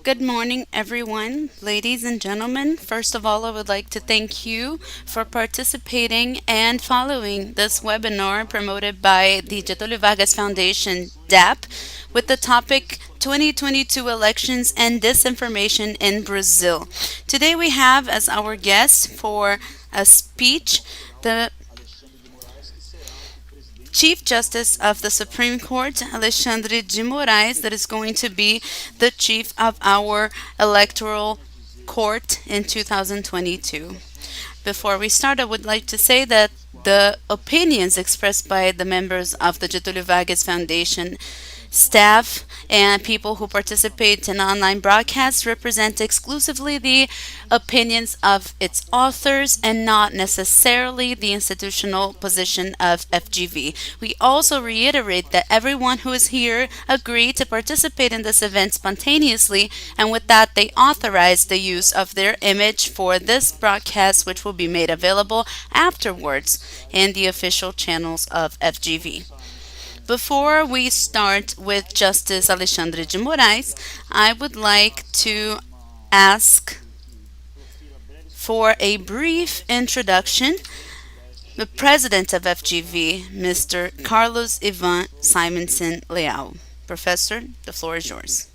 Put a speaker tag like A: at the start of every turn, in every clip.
A: Good morning, everyone, ladies and gentlemen. First of all, I would like to thank you for participating and following this webinar promoted by the Getulio Vargas Foundation, DAPP, with the topic 2022 Elections and Disinformation in Brazil. Today we have as our guest for a speech the Chief Justice of the Supreme Court, Alexandre de Moraes, that is going to be the chief of our electoral court in 2022. Before we start, I would like to say that the opinions expressed by the members of the Getulio Vargas Foundation staff and people who participate in online broadcasts represent exclusively the opinions of its authors and not necessarily the institutional position of FGV. We also reiterate that everyone who is here agreed to participate in this event spontaneously, and with that, they authorize the use of their image for this broadcast, which will be made available afterwards in the official channels of FGV. Before we start with Justice Alexandre de Moraes, I would like to ask for a brief introduction the President of FGV, Mr. Carlos Ivan Simonsen Leal. Professor, the floor is yours.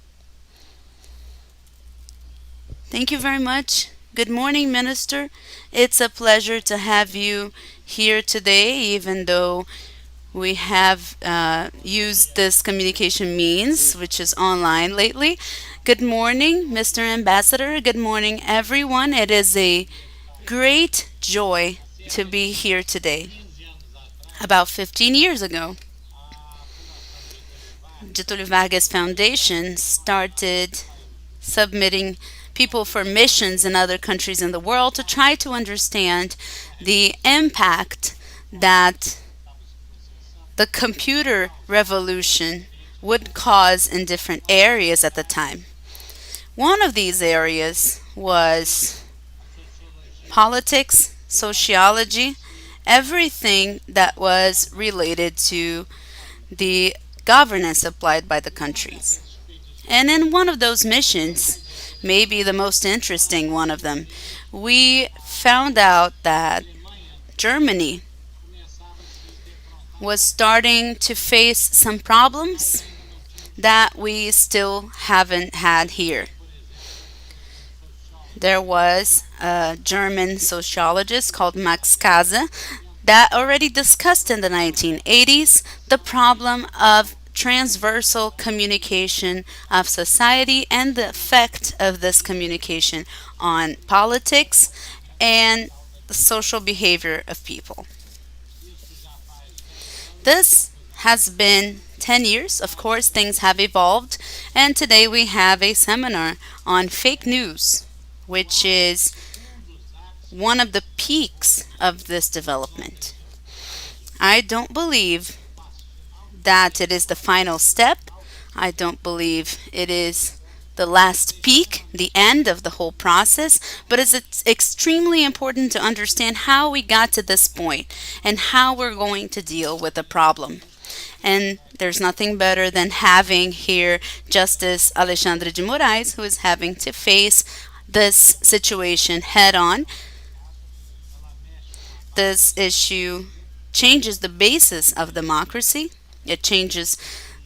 A: Thank you very much. Good morning, Minister. It's a pleasure to have you here today, even though we have used this communication means, which is online lately. Good morning, Mr. Ambassador. Good morning, everyone. It is a great joy to be here today. About 15 years ago, Getulio Vargas Foundation started submitting people for missions in other countries in the world to try to understand the impact that the computer revolution would cause in different areas at the time. One of these areas was politics, sociology, everything that was related to the governance applied by the countries. And in one of those missions, maybe the most interesting one of them, we found out that Germany was starting to face some problems that we still haven't had here. There was a German sociologist called Max Kase that already discussed in the 1980s the problem of transversal communication of society and the effect of this communication on politics and the social behavior of people. This has been 10 years. Of course, things have evolved, and today we have a seminar on fake news, which is one of the peaks of this development. I don't believe that it is the final step. I don't believe it is the last peak, the end of the whole process, but it's extremely important to understand how we got to this point and how we're going to deal with the problem. And there's nothing better than having here Justice Alexandre de Moraes, who is having to face this situation head on. This issue changes the basis of democracy. It changes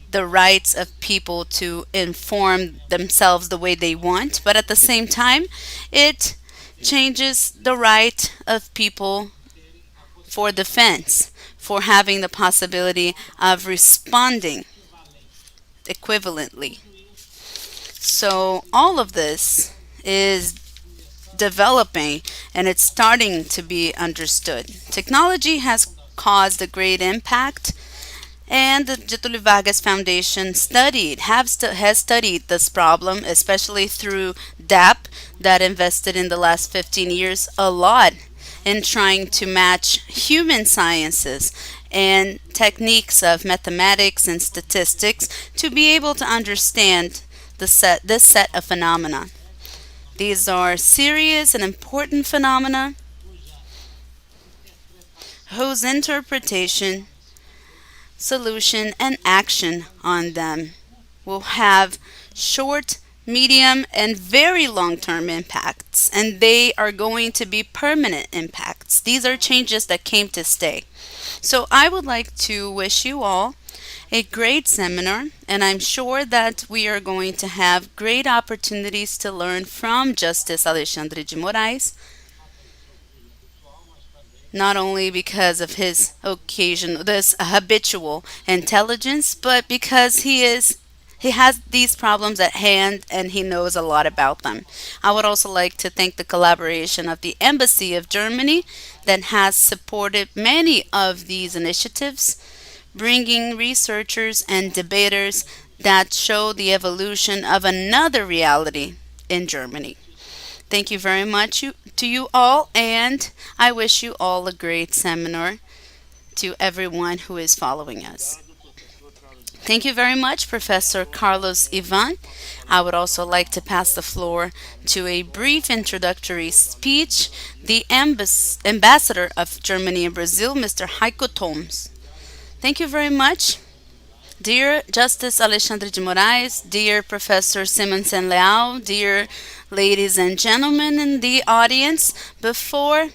A: the rights of people to inform themselves the way they want, but at the same time, it changes the right of people for defense, for having the possibility of responding equivalently. So all of this is developing and it's starting to be understood. Technology has caused a great impact, and the Getulio Vargas Foundation has studied this problem, especially through DAPP, that invested in the last 15 years a lot in trying to match human sciences and techniques of mathematics and statistics to be able to understand this set of phenomena. These are serious and important phenomena whose interpretation, solution, and action on them will have short medium, and very long term impacts, and they are going to be permanent impacts. These are changes that came to stay. So I would like to wish you all a great seminar, and I'm sure that we are going to have great opportunities to learn from Justice Alexandre de Moraes, not only because of his this habitual intelligence, but because he has these problems at hand and he knows a lot about them. I would also like to thank the collaboration of the Embassy of Germany that has supported many of these initiatives, bringing researchers and debaters that show the evolution of another reality in Germany. Thank you very much to you all, and I wish you all a great seminar to everyone who is following us. Thank you very much, Professor Carlos Ivan. I would also like to pass the floor to a brief introductory speech, the Ambassador of Germany and Brazil, Mr. Heiko Thoms. Thank you very much. Dear Justice Alexandre de Moraes, dear Professor Simonsen Leal, dear ladies and gentlemen in the audience, before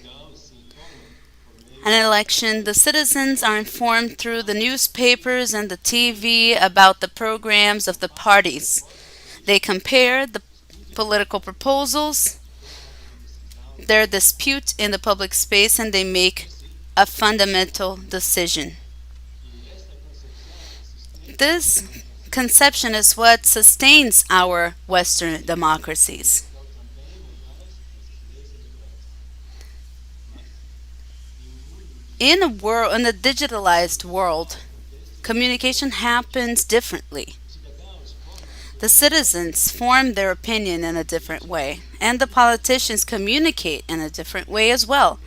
A: an election, the citizens are informed through the newspapers and the TV about the programs of the parties. They compare the political proposals, their dispute in the public space, and they make a fundamental decision. This conception is what sustains our Western democracies. In a digitalized world, communication happens differently. The citizens form their opinion in a different way, and the politicians communicate in a different way as well.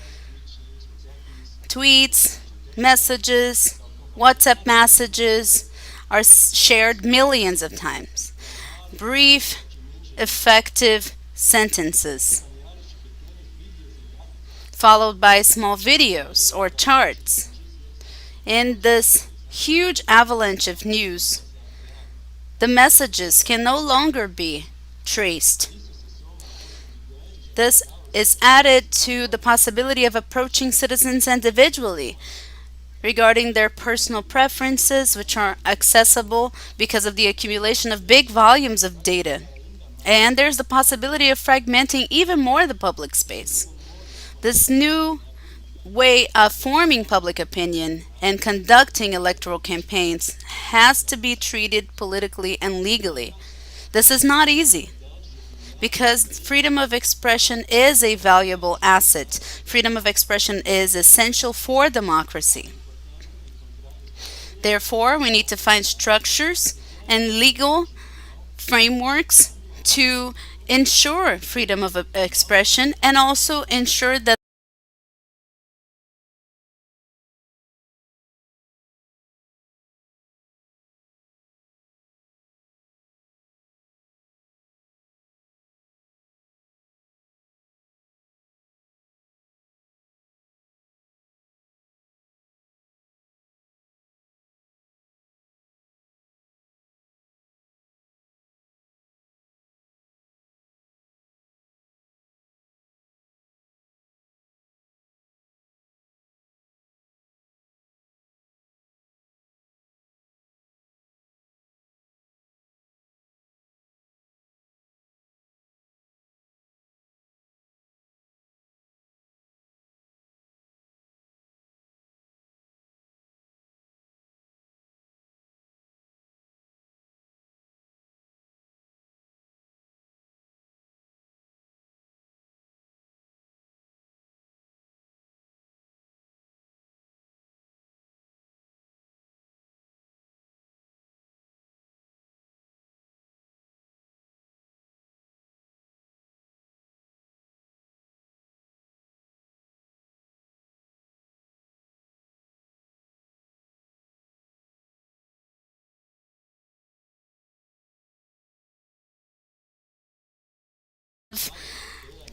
A: Tweets, messages, WhatsApp messages are shared millions of times. Brief, effective sentences, followed by small videos or charts. In this huge avalanche of news, the messages can no longer be traced. This is added to the possibility of approaching citizens individually regarding their personal preferences, which are accessible because of the accumulation of big volumes of data. And there's the possibility of fragmenting even more the public space. This new way of forming public opinion and conducting electoral campaigns has to be treated politically and legally. This is not easy because freedom of expression is a valuable asset. Freedom of expression is essential for democracy. Therefore, we need to find structures and legal frameworks to ensure freedom of expression and also ensure that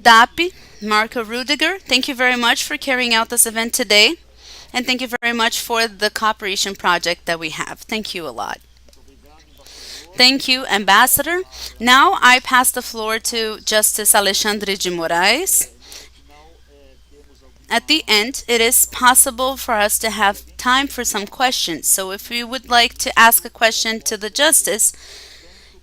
A: DAPP, Marco Ruediger, thank you very much for carrying out this event today. And thank you very much for the cooperation project that we have. Thank you a lot. Thank you, Ambassador. Now I pass the floor to Justice Alexandre de Moraes. At the end, it is possible for us to have time for some questions. So if you would like to ask a question to the Justice,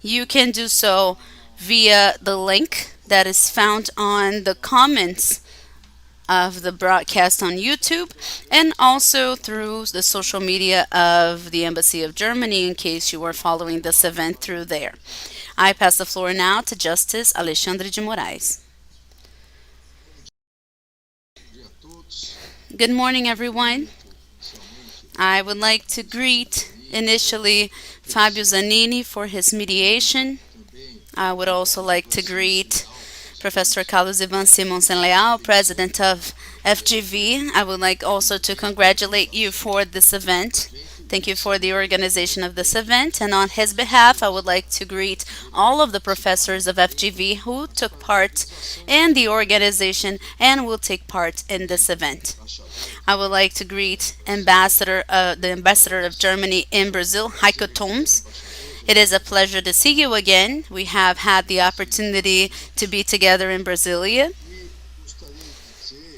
A: you can do so via the link that is found on the comments of the broadcast on YouTube and also through the social media of the Embassy of Germany in case you are following this event through there. I pass the floor now to Justice Alexandre de Moraes. Good morning, everyone. I would like to greet initially Fabio Zanini for his mediation. I would also like to greet Professor Carlos Ivan Simonsen Leal, President of FGV. I would like also to congratulate you for this event. Thank you for the organization of this event. And on his behalf, I would like to greet all of the professors of FGV who took part in the organization and will take part in this event. I would like to greet the Ambassador of Germany in Brazil, Heiko Thoms. It is a pleasure to see you again. We have had the opportunity to be together in Brasilia.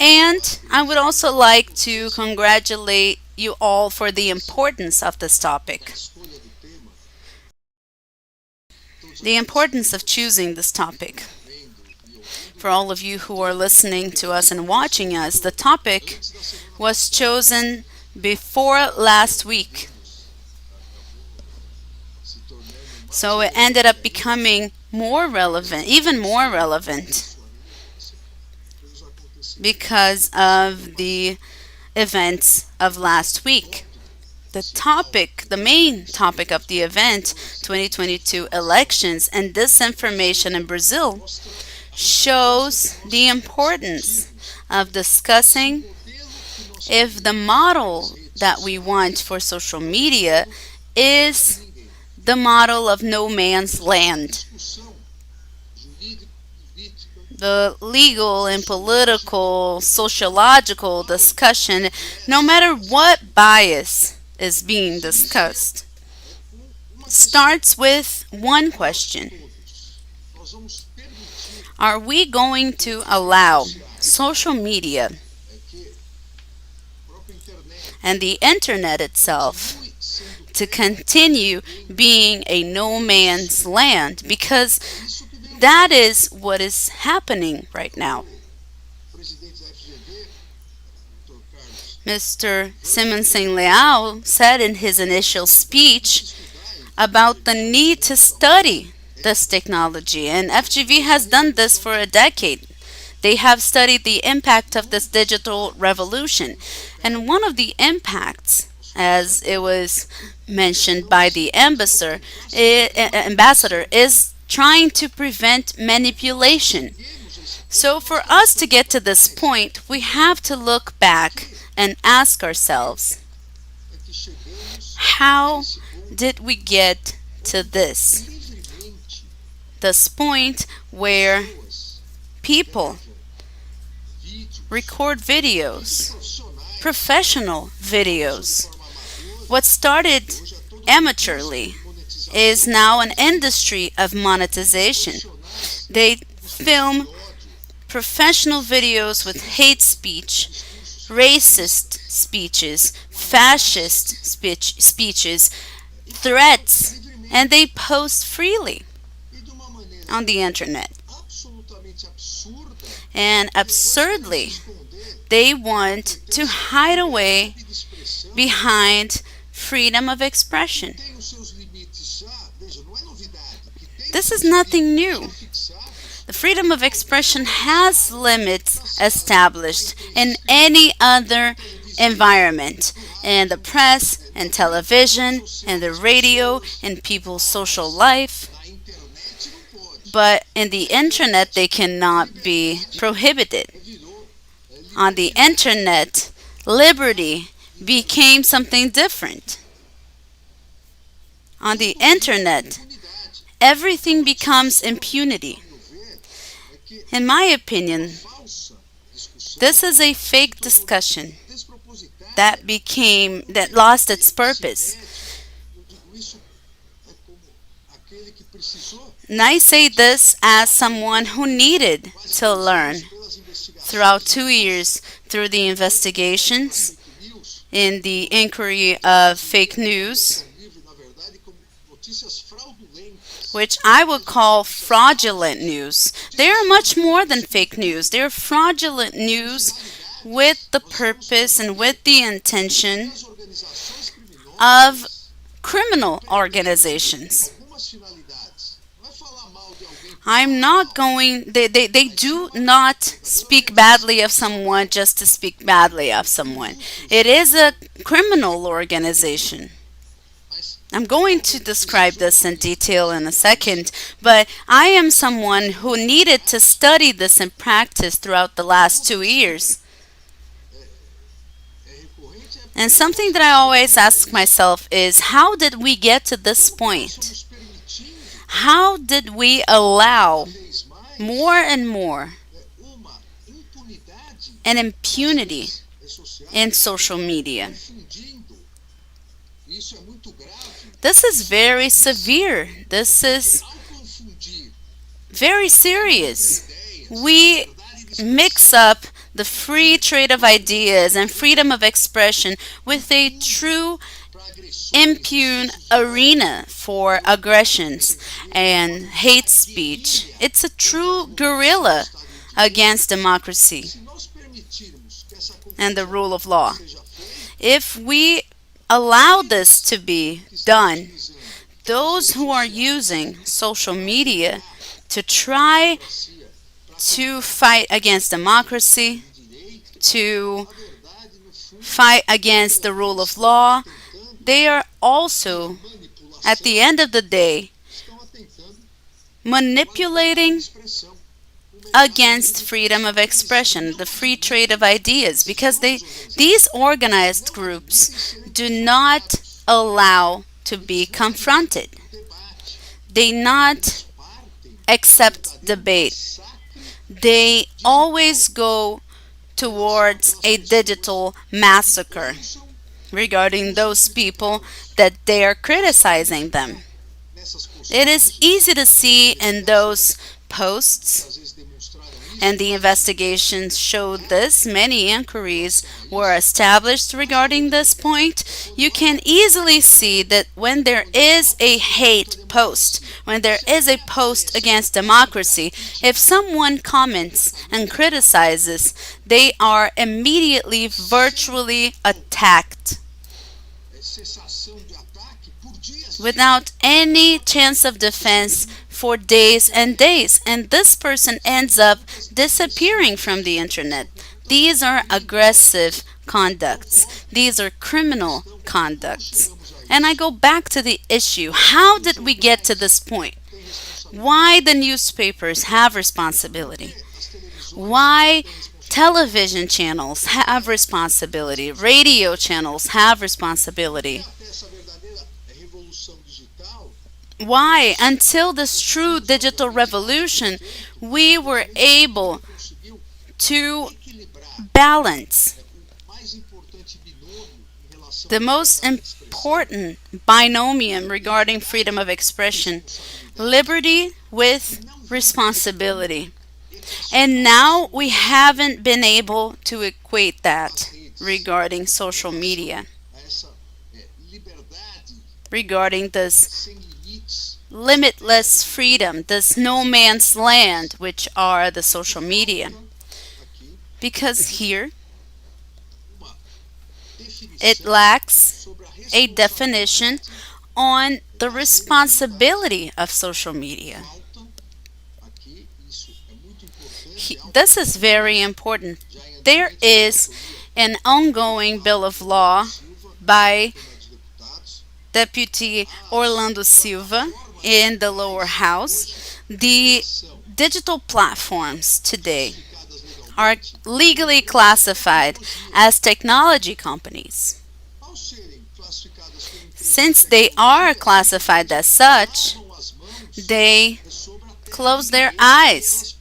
A: And I would also like to congratulate you all for the importance of this topic. The importance of choosing this topic. For all of you who are listening to us and watching us, the topic was chosen before last week. So it ended up becoming more relevant, even more relevant, because of the events of last week. The main topic of the event, 2022 elections and disinformation in Brazil, shows the importance of discussing if the model that we want for social media is the model of no man's land. The legal and political, sociological discussion, no matter what bias is being discussed, starts with one question. Are we going to allow social media and the internet itself to continue being a no man's land? Because that is what is happening right now. Mr. Simonsen Leal said in his initial speech about the need to study this technology, and FGV has done this for a decade. They have studied the impact of this digital revolution, and one of the impacts, as it was mentioned by the ambassador, is trying to prevent manipulation. So for us to get to this point, we have to look back and ask ourselves, how did we get to this point where people record videos, professional videos? What started amateurly is now an industry of monetization. They film professional videos with hate speech, racist speeches, fascist speeches, threats, and they post freely on the internet. And absurdly, they want to hide away behind freedom of expression. This is nothing new. The freedom of expression has limits established in any other environment, in the press, in television, in the radio, in people's social life. But in the internet, they cannot be prohibited. On the internet, liberty became something different. On the internet, everything becomes impunity. In my opinion, this is a fake discussion that lost its purpose. And I say this as someone who needed to learn throughout 2 years through the investigations in the inquiry of fake news, which I would call fraudulent news. They are much more than fake news. They are fraudulent news with the purpose and with the intention of criminal organizations. I'm not going, they do not speak badly of someone just to speak badly of someone. It is a criminal organization. I'm going to describe this in detail in a second, but I am someone who needed to study this in practice throughout the last 2 years. And something that I always ask myself is, how did we get to this point? How did we allow more and more an impunity in social media? This is very severe. This is very serious. We mix up the free trade of ideas and freedom of expression with a true impune arena for aggressions and hate speech. It's a true guerrilla against democracy and the rule of law. If we allow this to be done, those who are using social media to try to fight against democracy, to fight against the rule of law, they are also, at the end of the day, manipulating against freedom of expression, the free trade of ideas, because these organized groups do not allow to be confronted. They not accept debate. They always go towards a digital massacre regarding those people that they are criticizing them. It is easy to see in those posts, and the investigations showed this. Many inquiries were established regarding this point. You can easily see that when there is a hate post, when there is a post against democracy, if someone comments and criticizes, they are immediately virtually attacked without any chance of defense for days and days, and this person ends up disappearing from the internet. These are aggressive conducts. These are criminal conducts. And I go back to the issue. How did we get to this point? Why the newspapers have responsibility? Why television channels have responsibility? Radio channels have responsibility? Why, until this true digital revolution, we were able to balance the most important binomium regarding freedom of expression, liberty with responsibility. And now we haven't been able to equate that regarding social media, regarding this limitless freedom, this no man's land, which are the social media. Because here, it lacks a definition on the responsibility of social media. This is very important. There is an ongoing bill of law by Deputy Orlando Silva in the lower house. The digital platforms today are legally classified as technology companies. Since they are classified as such, they close their eyes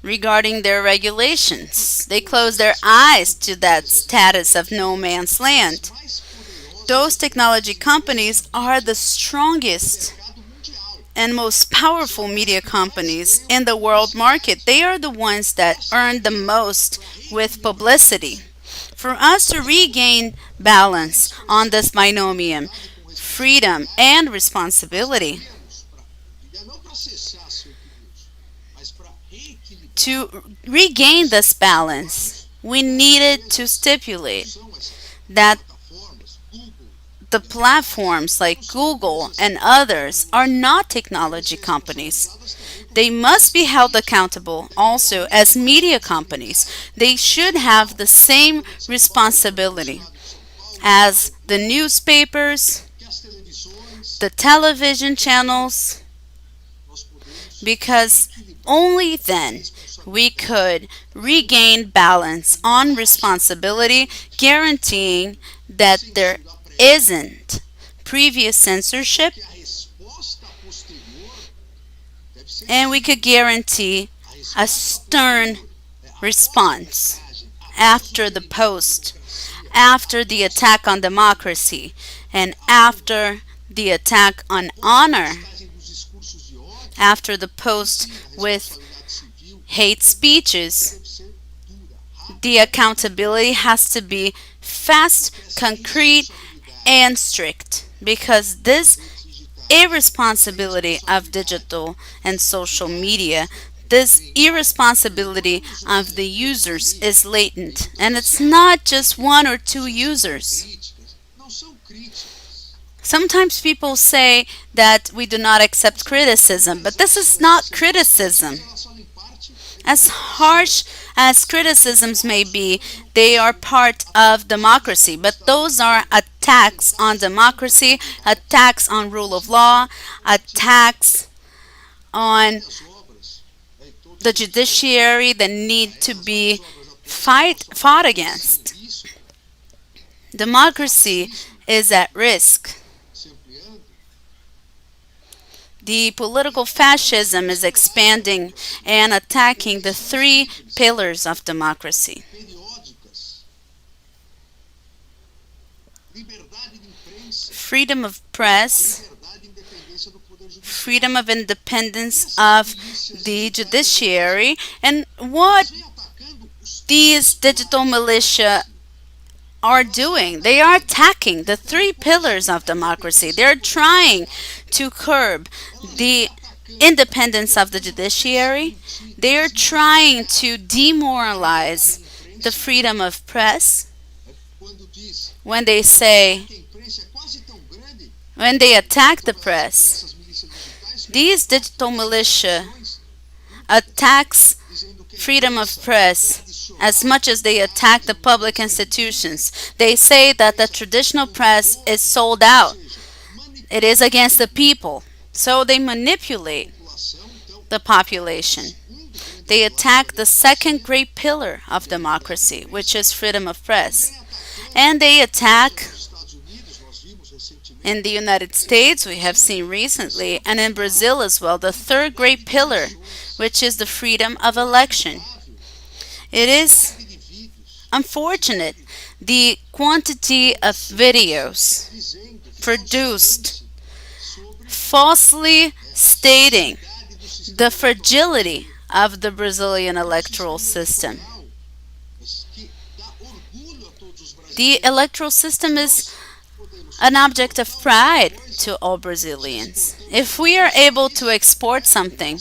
A: regarding their regulations. They close their eyes to that status of no man's land. Those technology companies are the strongest and most powerful media companies in the world market. They are the ones that earn the most with publicity. For us to regain balance on this binomium, freedom and responsibility, to regain this balance, we needed to stipulate that the platforms like Google and others are not technology companies. They must be held accountable also as media companies. They should have the same responsibility as the newspapers, the television channels, because only then we could regain balance on responsibility, guaranteeing that there isn't previous censorship, and we could guarantee a stern response after the post, after the attack on democracy, and after the attack on honor, after the post with hate speeches. The accountability has to be fast, concrete, and strict, because this irresponsibility of digital and social media, this irresponsibility of the users is latent, and it's not just one or two users. Sometimes people say that we do not accept criticism, but this is not criticism. As harsh as criticisms may be, they are part of democracy. But those are attacks on democracy, attacks on rule of law, attacks on the judiciary that need to be fought against. Democracy is at risk. The political fascism is expanding and attacking the three pillars of democracy: freedom of press, freedom of independence of the judiciary, and what these digital militia are doing. They are attacking the three pillars of democracy. They're trying to curb the independence of the judiciary. They're trying to demoralize the freedom of press. When they attack the press, these digital militia attacks freedom of press as much as they attack the public institutions. They say that the traditional press is sold out. It is against the people. So they manipulate the population. They attack the second great pillar of democracy, which is freedom of press. And they attack in the United States, we have seen recently, and in Brazil as well, the third great pillar, which is the freedom of election. It is unfortunate the quantity of videos produced falsely stating the fragility of the Brazilian electoral system. The electoral system is an object of pride to all Brazilians. If we are able to export something,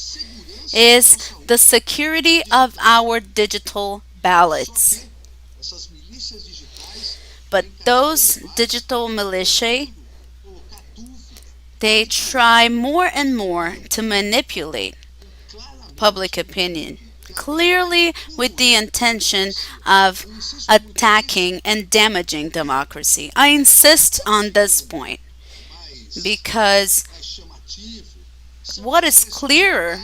A: is the security of our digital ballots. But those digital militia, they try more and more to manipulate public opinion, clearly with the intention of attacking and damaging democracy. I insist on this point because what is clearer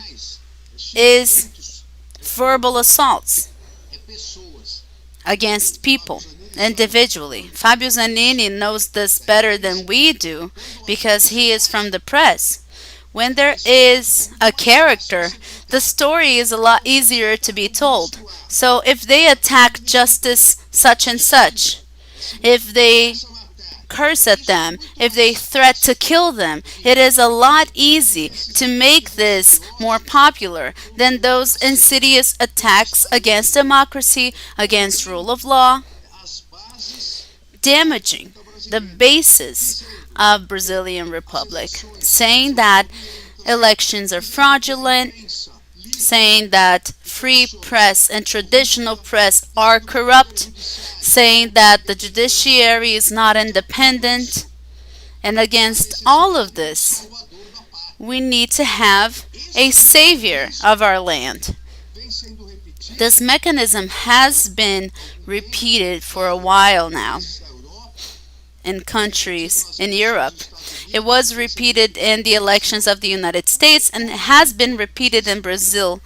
A: is verbal assaults against people individually. Fabio Zanini knows this better than we do because he is from the press. When there is a character, the story is a lot easier to be told. So if they attack justice such and such, if they curse at them, if they threat to kill them. It is a lot easy to make this more popular than those insidious attacks against democracy, against rule of law, damaging the basis of Brazilian Republic, saying that elections are fraudulent, saying that free press and traditional press are corrupt, saying that the judiciary is not independent. And against all of this, we need to have a savior of our land. This mechanism has been repeated for a while now in countries in Europe. It was repeated in the elections of the United States and has been repeated in Brazil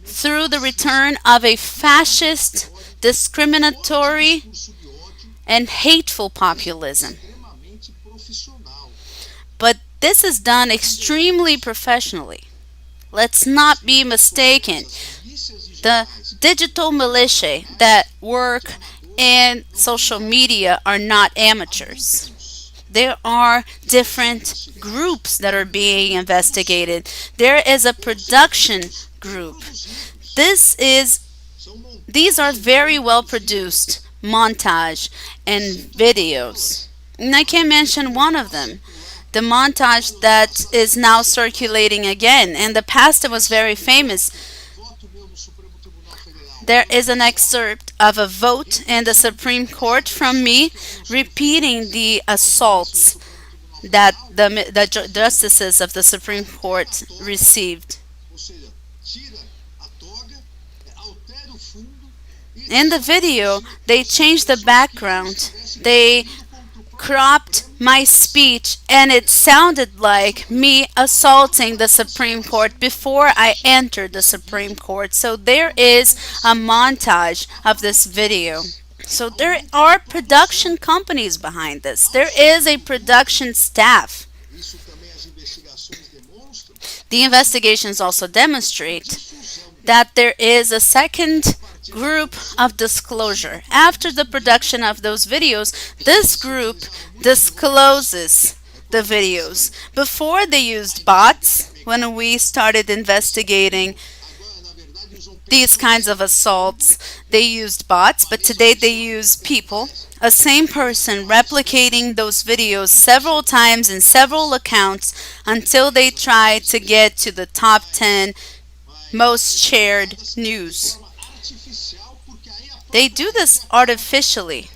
A: through the return of a fascist, discriminatory, and hateful populism. But this is done extremely professionally. Let's not be mistaken. The digital militia that work in social media are not amateurs. There are different groups that are being investigated. There is a production group. These are very well produced montage and videos. And I can mention one of them. The montage that is now circulating again. In the past it was very famous. There is an excerpt of a vote in the Supreme Court from me repeating the assaults that the justices of the Supreme Court received. In the video, they changed the background. They cropped my speech and it sounded like me assaulting the Supreme Court before I entered the Supreme Court. So there is a montage of this video. So there are production companies behind this. There is a production staff. The investigations also demonstrate that there is a second group of disclosure. After the production of those videos, this group discloses the videos. Before they used bots, when we started investigating these kinds of assaults, they used bots, but today they use people, a same person replicating those videos several times in several accounts until they try to get to the top 10 most shared news. They do this artificially.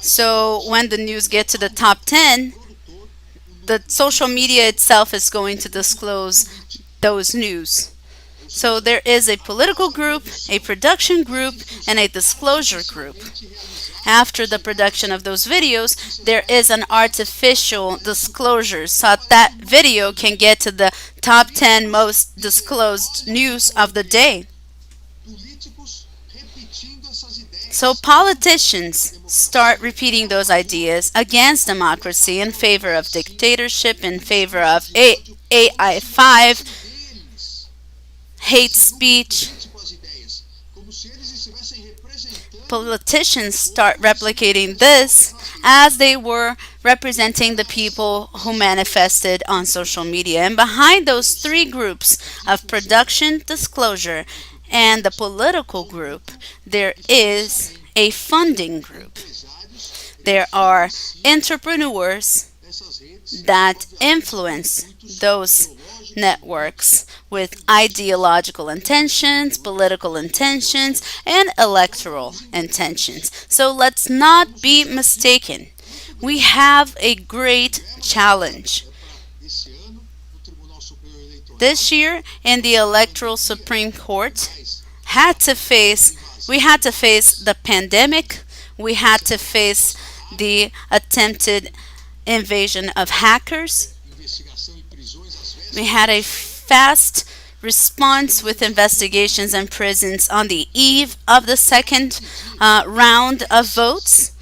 A: So when the news gets to the top 10, the social media itself is going to disclose those news. So there is a political group, a production group, and a disclosure group. After the production of those videos, there is an artificial disclosure so that video can get to the top 10 most disclosed news of the day. So politicians start repeating those ideas against democracy in favor of dictatorship, in favor of AI5, hate speech. Politicians start replicating this as they were representing the people who manifested on social media. And behind those three groups of production, disclosure, and the political group, there is a funding group. There are entrepreneurs that influence those networks with ideological intentions, political intentions, and electoral intentions. So let's not be mistaken. We have a great challenge. This year in the electoral Supreme Court, we had to face the pandemic, we had to face the attempted invasion of hackers. We had a fast response with investigations and prisons on the eve of the second round of votes.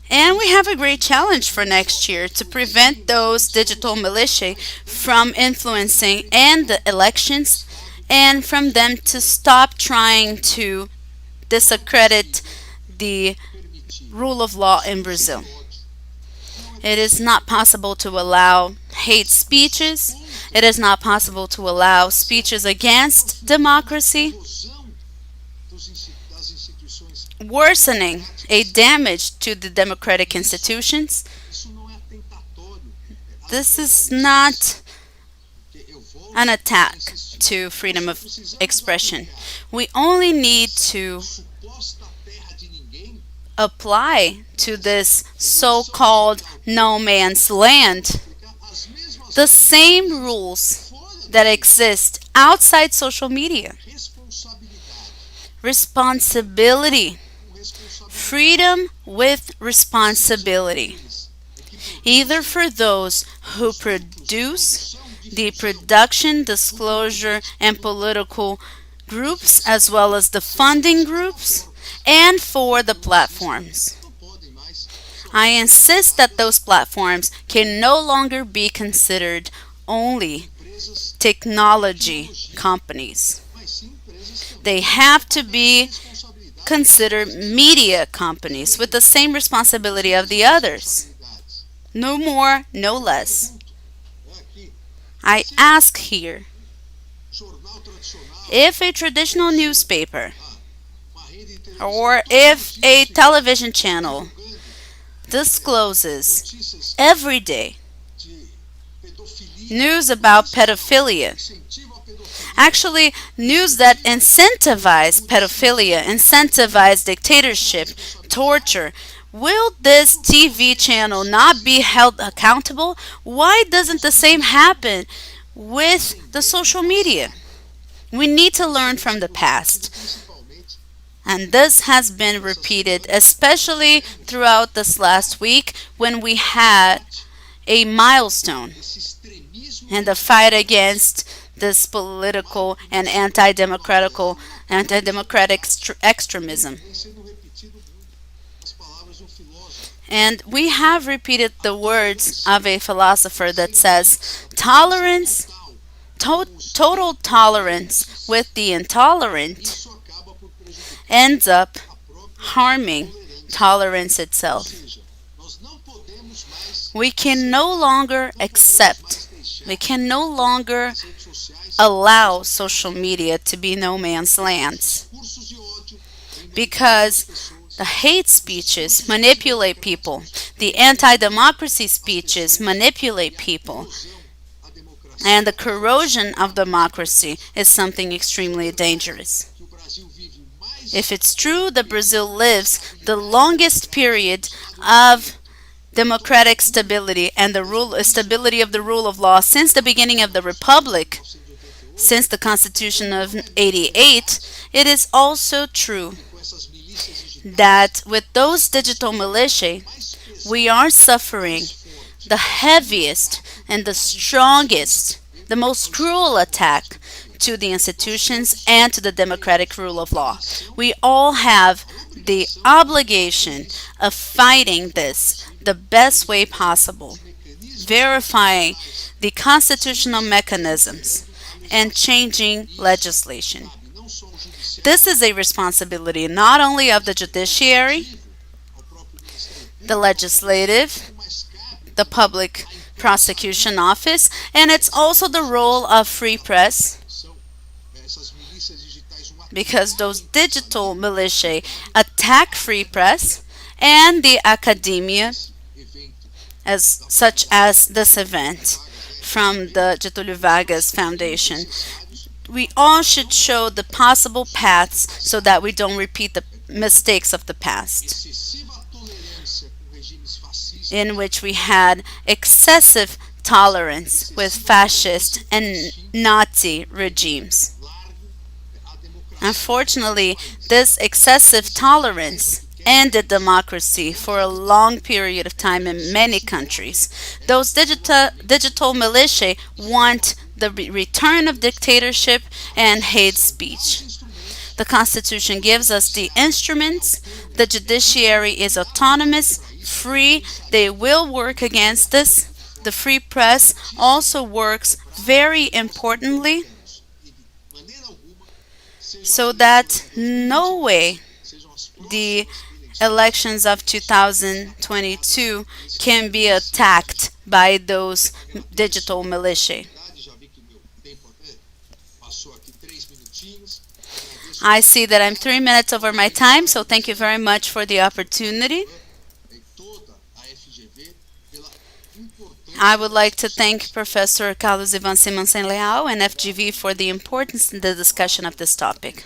A: And we have a great challenge for next year to prevent those digital militia from influencing and the elections and from them to stop trying to discredit the rule of law in Brazil. It is not possible to allow hate speeches. It is not possible to allow speeches against democracy, worsening a damage to the democratic institutions. This is not an attack to freedom of expression. We only need to apply to this so-called no man's land the same rules that exist outside social media. Responsibility. Freedom with responsibility. Either for those who produce the production, disclosure, and political groups, as well as the funding groups, and for the platforms. I insist that those platforms can no longer be considered only technology companies. They have to be considered media companies with the same responsibility of the others. No more, no less. I ask here, if a traditional newspaper or if a television channel discloses every day news about pedophilia, actually news that incentivize pedophilia, incentivize dictatorship, torture, will this TV channel not be held accountable? Why doesn't the same happen with the social media? We need to learn from the past. And this has been repeated, especially throughout this last week when we had a milestone in the fight against this political and anti-democratic extremism. And we have repeated the words of a philosopher that says, tolerance, total tolerance with the intolerant ends up harming tolerance itself. We can no longer accept, we can no longer allow social media to be no man's land, because the hate speeches manipulate people. The anti-democracy speeches manipulate people. And the corrosion of democracy is something extremely dangerous. If it's true that Brazil lives the longest period of democratic stability and the stability of the rule of law since the beginning of the Republic, since the Constitution of '88, it is also true that with those digital militia, we are suffering the heaviest and the strongest, the most cruel attack to the institutions and to the democratic rule of law. We all have the obligation of fighting this the best way possible, verifying the constitutional mechanisms and changing legislation. This is a responsibility not only of the judiciary, the legislative, the public prosecution office, and it's also the role of free press, because those digital militia attack free press and the academia, such as this event from the Getulio Vargas Foundation. We all should show the possible paths so that we don't repeat the mistakes of the past, in which we had excessive tolerance with fascist and Nazi regimes. Unfortunately, this excessive tolerance ended democracy for a long period of time in many countries. Those digital militia want the return of dictatorship and hate speech. The Constitution gives us the instruments. The judiciary is autonomous, free. They will work against this. The free press also works very importantly, so that no way the elections of 2022 can be attacked by those digital militia. I see that I'm 3 minutes over my time, so thank you very much for the opportunity. I would like to thank Professor Carlos Ivan Simonsen Leal and FGV for the importance in the discussion of this topic.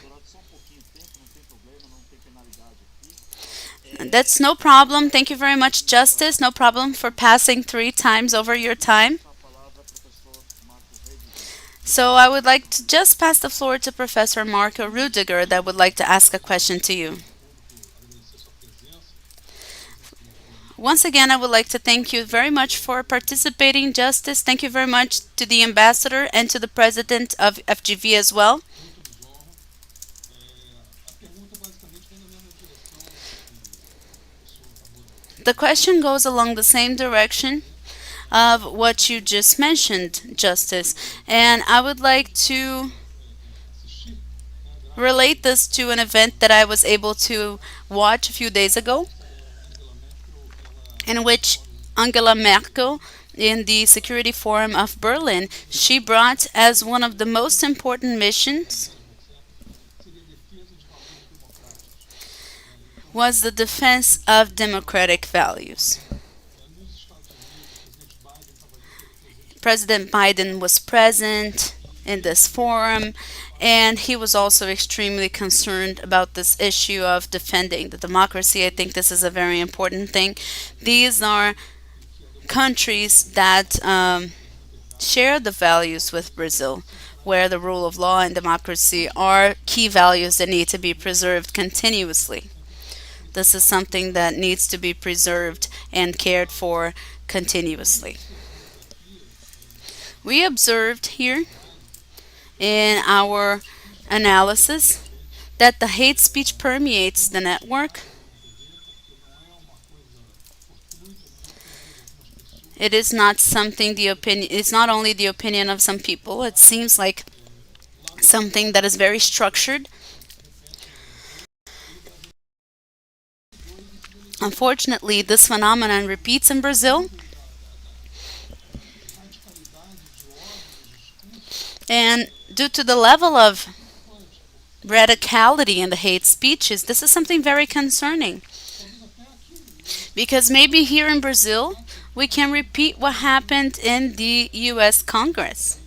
A: That's no problem. Thank you very much, Justice. No problem for passing 3 times over your time. So I would like to just pass the floor to Professor Marco Ruediger that would like to ask a question to you. Once again, I would like to thank you very much for participating, Justice. Thank you very much to the Ambassador and to the President of FGV as well. The question goes along the same direction of what you just mentioned, Justice. And I would like to relate this to an event that I was able to watch a few days ago, in which Angela Merkel, in the Security Forum of Berlin, she brought as one of the most important missions was the defense of democratic values. President Biden was present in this forum, and he was also extremely concerned about this issue of defending the democracy. I think this is a very important thing. These are countries that share the values with Brazil, where the rule of law and democracy are key values that need to be preserved continuously. This is something that needs to be preserved and cared for continuously. We observed here in our analysis that the hate speech permeates the network. It is not something it's not only the opinion of some people. It seems like something that is very structured. Unfortunately, this phenomenon repeats in Brazil. And due to the level of radicality in the hate speeches, this is something very concerning. Because maybe here in Brazil, we can repeat what happened in the US Congress.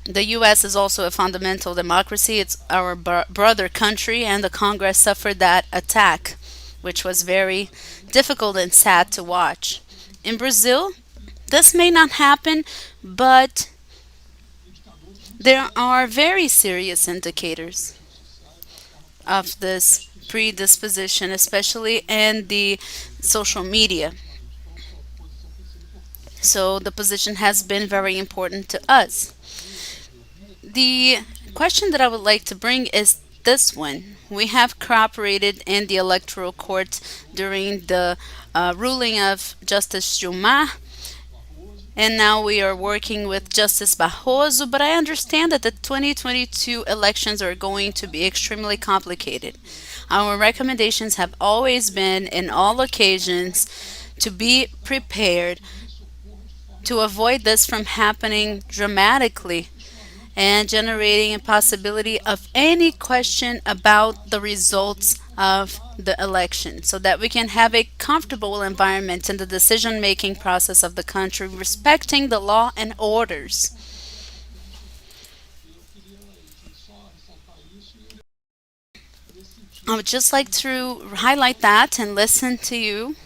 A: The US is also a fundamental democracy. It's our brother country, and the Congress suffered that attack, which was very difficult and sad to watch. In Brazil, this may not happen, but there are very serious indicators of this predisposition, especially in the social media. So the position has been very important to us. The question that I would like to bring is this one. We have cooperated in the electoral court during the ruling of Justice Gilmar, and now we are working with Justice Barbosa, but I understand that the 2022 elections are going to be extremely complicated. Our recommendations have always been, in all occasions, to be prepared to avoid this from happening dramatically and generating a possibility of any question about the results of the election, so that we can have a comfortable environment in the decision-making process of the country, respecting the law and orders. I would just like to highlight that and listen to you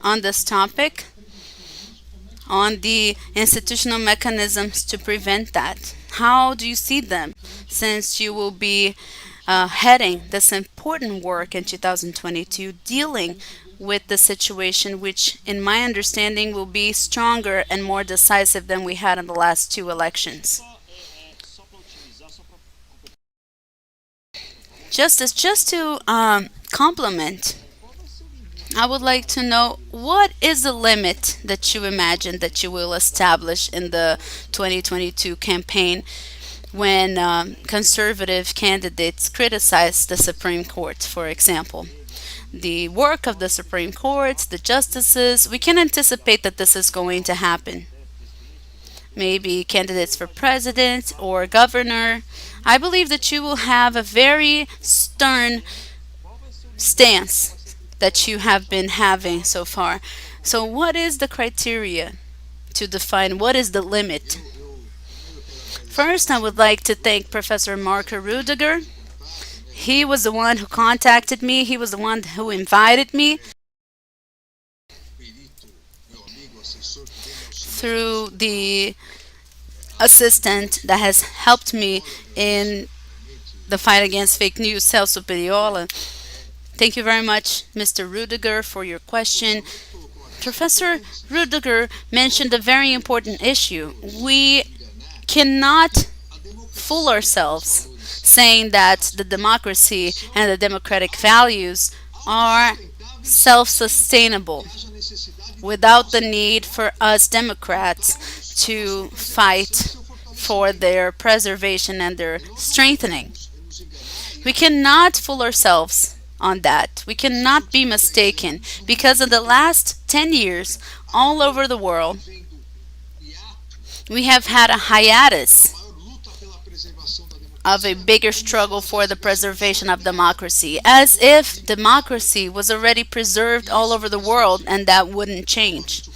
A: on this topic, on the institutional mechanisms to prevent that. How do you see them, since you will be heading this important work in 2022, dealing with the situation which, in my understanding, will be stronger and more decisive than we had in the last 2 elections? Just to complement, I would like to know, what is the limit that you imagine that you will establish in the 2022 campaign when conservative candidates criticize the Supreme Court, for example. The work of the Supreme Court, the justices, we can anticipate that this is going to happen. Maybe candidates for president or governor. I believe that you will have a very stern stance that you have been having so far. So, what is the criteria to define what is the limit? First, I would like to thank Professor Marco Ruediger. He was the one who contacted me, he was the one who invited me through the assistant that has helped me in the fight against fake news, Celso Periola. Thank you very much, Mr. Ruediger, for your question. Professor Ruediger mentioned a very important issue. We cannot fool ourselves saying that the democracy and the democratic values are self sustainable without the need for us Democrats to fight for their preservation and their strengthening. We cannot fool ourselves on that. We cannot be mistaken because in the last 10 years, all over the world, we have had a hiatus of a bigger struggle for the preservation of democracy, as if democracy was already preserved all over the world and that wouldn't change.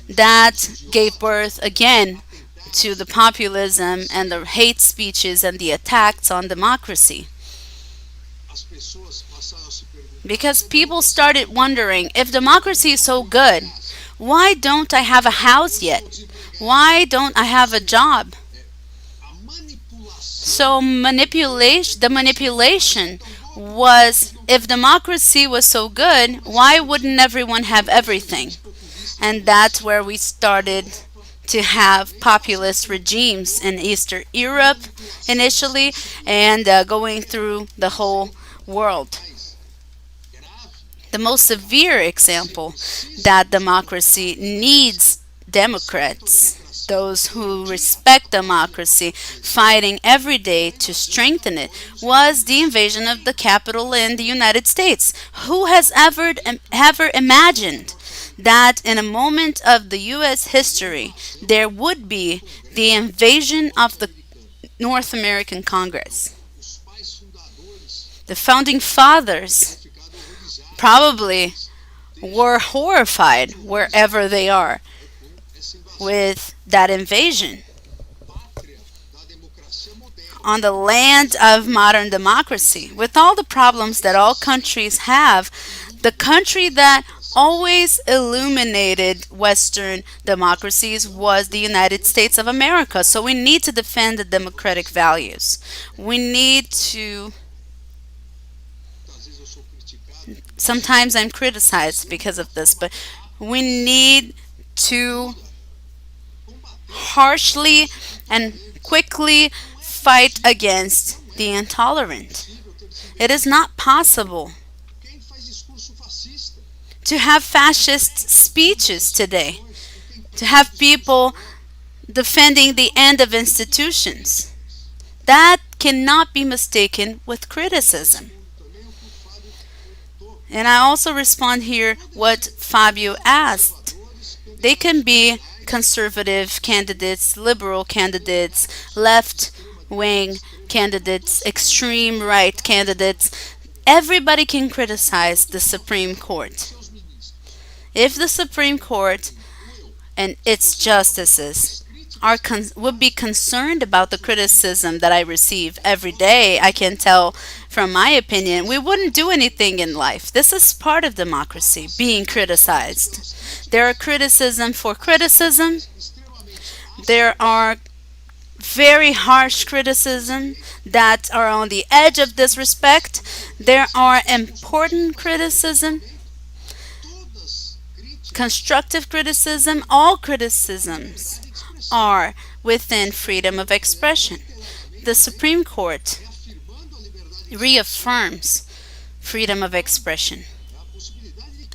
A: That gave birth again to the populism and the hate speeches and the attacks on democracy. Because people started wondering, if democracy is so good, why don't I have a house yet? Why don't I have a job? So the manipulation was, if democracy was so good, why wouldn't everyone have everything? And that's where we started to have populist regimes in Eastern Europe initially and going through the whole world. The most severe example that democracy needs Democrats, those who respect democracy, fighting every day to strengthen it, was the invasion of the Capitol in the United States. Who has ever imagined that in a moment of the U.S. history there would be the invasion of the North American Congress? The founding fathers probably were horrified wherever they are with that invasion on the land of modern democracy. With all the problems that all countries have, the country that always illuminated Western democracies was the United States of America. So we need to defend the democratic values. We need to. Sometimes I'm criticized because of this, but we need to harshly and quickly fight against the intolerant. It is not possible to have fascist speeches today, to have people defending the end of institutions. That cannot be mistaken with criticism. And I also respond here what Fabio asked. They can be conservative candidates, liberal candidates, left-wing candidates, extreme right candidates. Everybody can criticize the Supreme Court. If the Supreme Court and its justices would be concerned about the criticism that I receive every day, I can tell from my opinion, we wouldn't do anything in life. This is part of democracy, being criticized. There are criticism for criticism. There are very harsh criticism that are on the edge of disrespect. There are important criticism, constructive criticism. All criticisms are within freedom of expression. The Supreme Court reaffirms freedom of expression,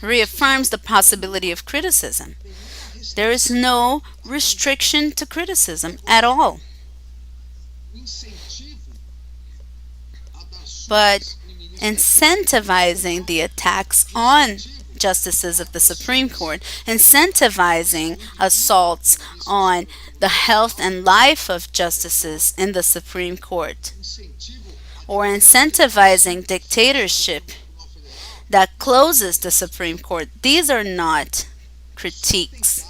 A: reaffirms the possibility of criticism. There is no restriction to criticism at all. but incentivizing the attacks on justices of the Supreme Court, incentivizing assaults on the health and life of justices in the Supreme Court, or incentivizing dictatorship that closes the Supreme Court. These are not critiques.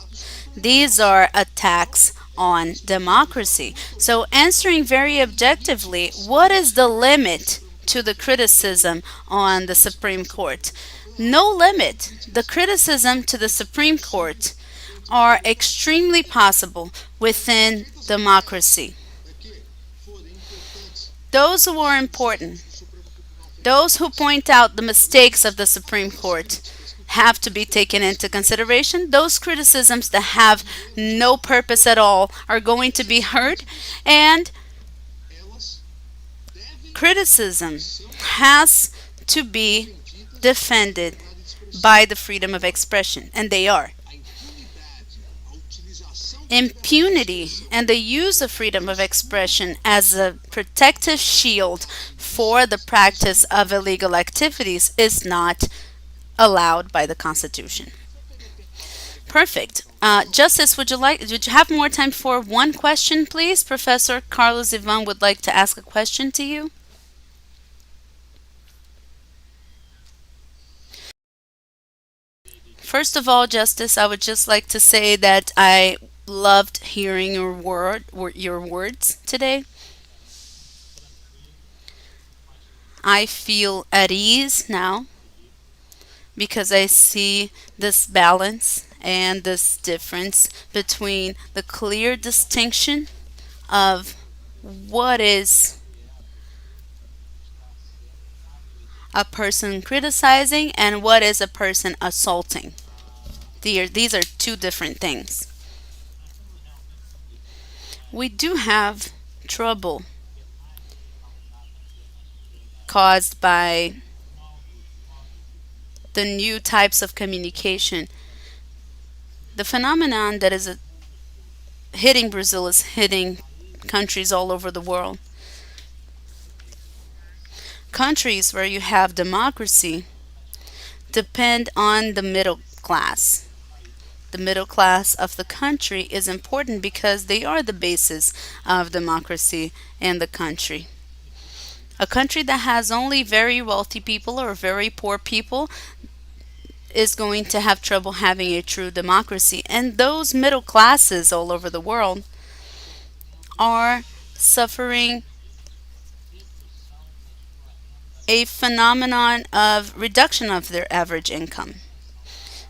A: These are attacks on democracy. So, answering very objectively, what is the limit to the criticism on the Supreme Court? No limit. The criticism to the Supreme Court are extremely possible within democracy. Those who are important, those who point out the mistakes of the Supreme Court, have to be taken into consideration. Those criticisms that have no purpose at all are going to be heard, and criticism has to be defended by the freedom of expression, and they are. Impunity and the use of freedom of expression as a protective shield for the practice of illegal activities is not allowed by the Constitution. Perfect. Justice, would you have more time for one question, please? Professor Carlos Ivan would like to ask a question to you. First of all, Justice, I would just like to say that I loved hearing your words today. I feel at ease now because I see this balance and this difference between the clear distinction of what is a person criticizing and what is a person assaulting. These are two different things. We do have trouble caused by the new types of communication. The phenomenon that is hitting Brazil is hitting countries all over the world. Countries where you have democracy depend on the middle class. The middle class of the country is important because they are the basis of democracy in the country. A country that has only very wealthy people or very poor people is going to have trouble having a true democracy. And those middle classes all over the world are suffering a phenomenon of reduction of their average income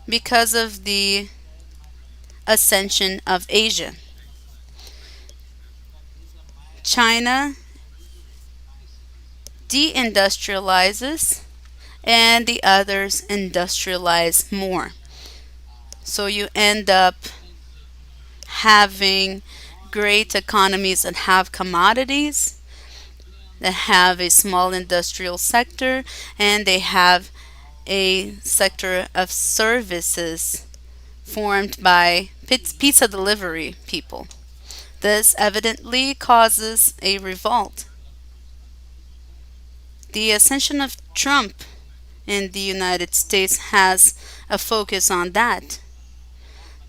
A: because of the ascension of Asia. China deindustrializes and the others industrialize more. So you end up having great economies that have commodities, that have a small industrial sector, and they have a sector of services formed by pizza delivery people. This evidently causes a revolt. The ascension of Trump in the United States has a focus on that.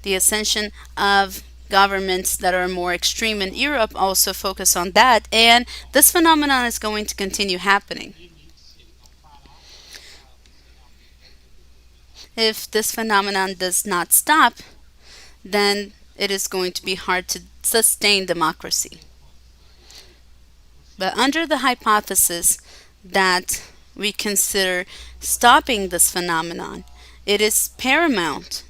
A: The ascension of governments that are more extreme in Europe also focus on that, and this phenomenon is going to continue happening. If this phenomenon does not stop, then it is going to be hard to sustain democracy. But under the hypothesis that we consider stopping this phenomenon, it is paramount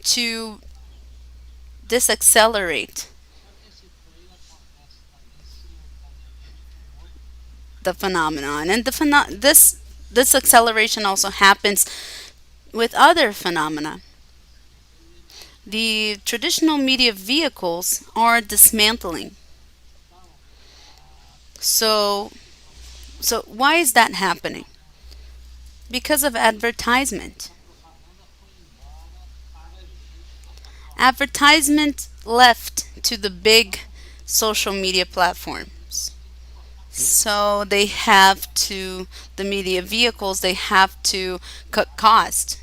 A: to disaccelerate the phenomenon. And this acceleration also happens with other phenomena. The traditional media vehicles are dismantling. So why is that happening? Because of advertisement. Advertisement left to the big social media platforms. So they have to, the media vehicles, they have to cut cost.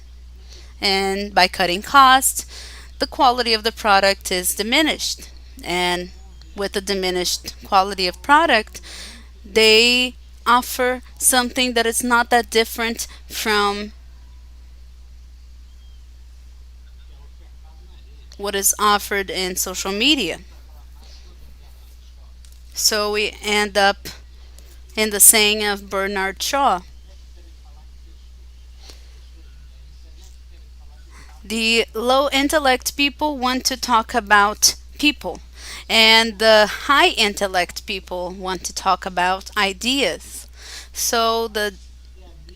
A: And by cutting cost, the quality of the product is diminished. And with the diminished quality of product, they offer something that is not that different from what is offered in social media. So we end up in the saying of Bernard Shaw: the low intellect people want to talk about people, and the high intellect people want to talk about ideas. So the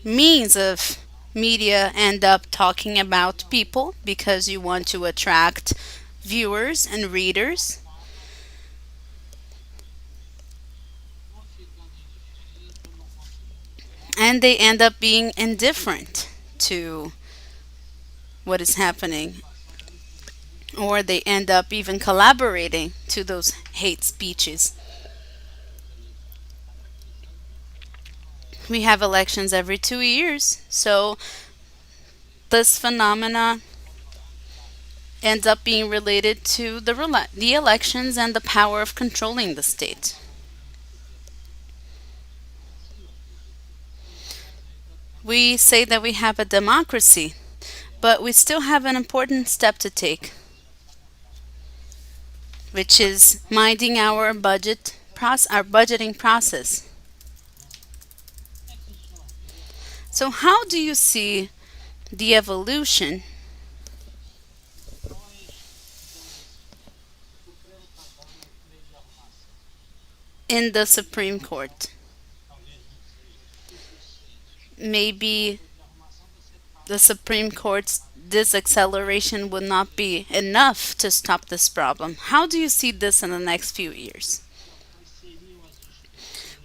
A: means of media end up talking about people because you want to attract viewers and readers, and they end up being indifferent to what is happening, or they end up even collaborating to those hate speeches. We have elections every 2 years, so this phenomena ends up being related to the elections and the power of controlling the state. We say that we have a democracy, but we still have an important step to take, which is minding our budgeting process. So how do you see the evolution in the Supreme Court? Maybe the Supreme Court's disacceleration would not be enough to stop this problem. How do you see this in the next few years?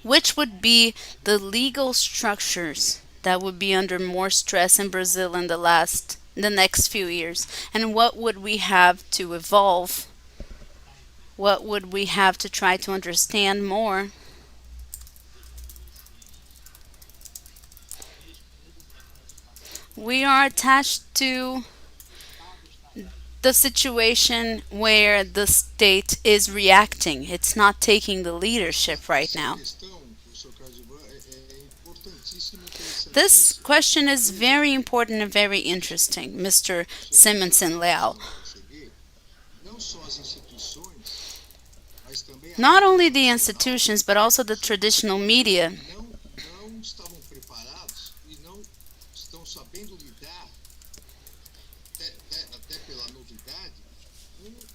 A: Which would be the legal structures that would be under more stress in Brazil in the next few years? And what would we have to evolve? What would we have to try to understand more? We are attached to the situation where the state is reacting. It's not taking the leadership right now. This question is very important and very interesting, Mr. Simonsen Leal. Not only the institutions, but also the traditional media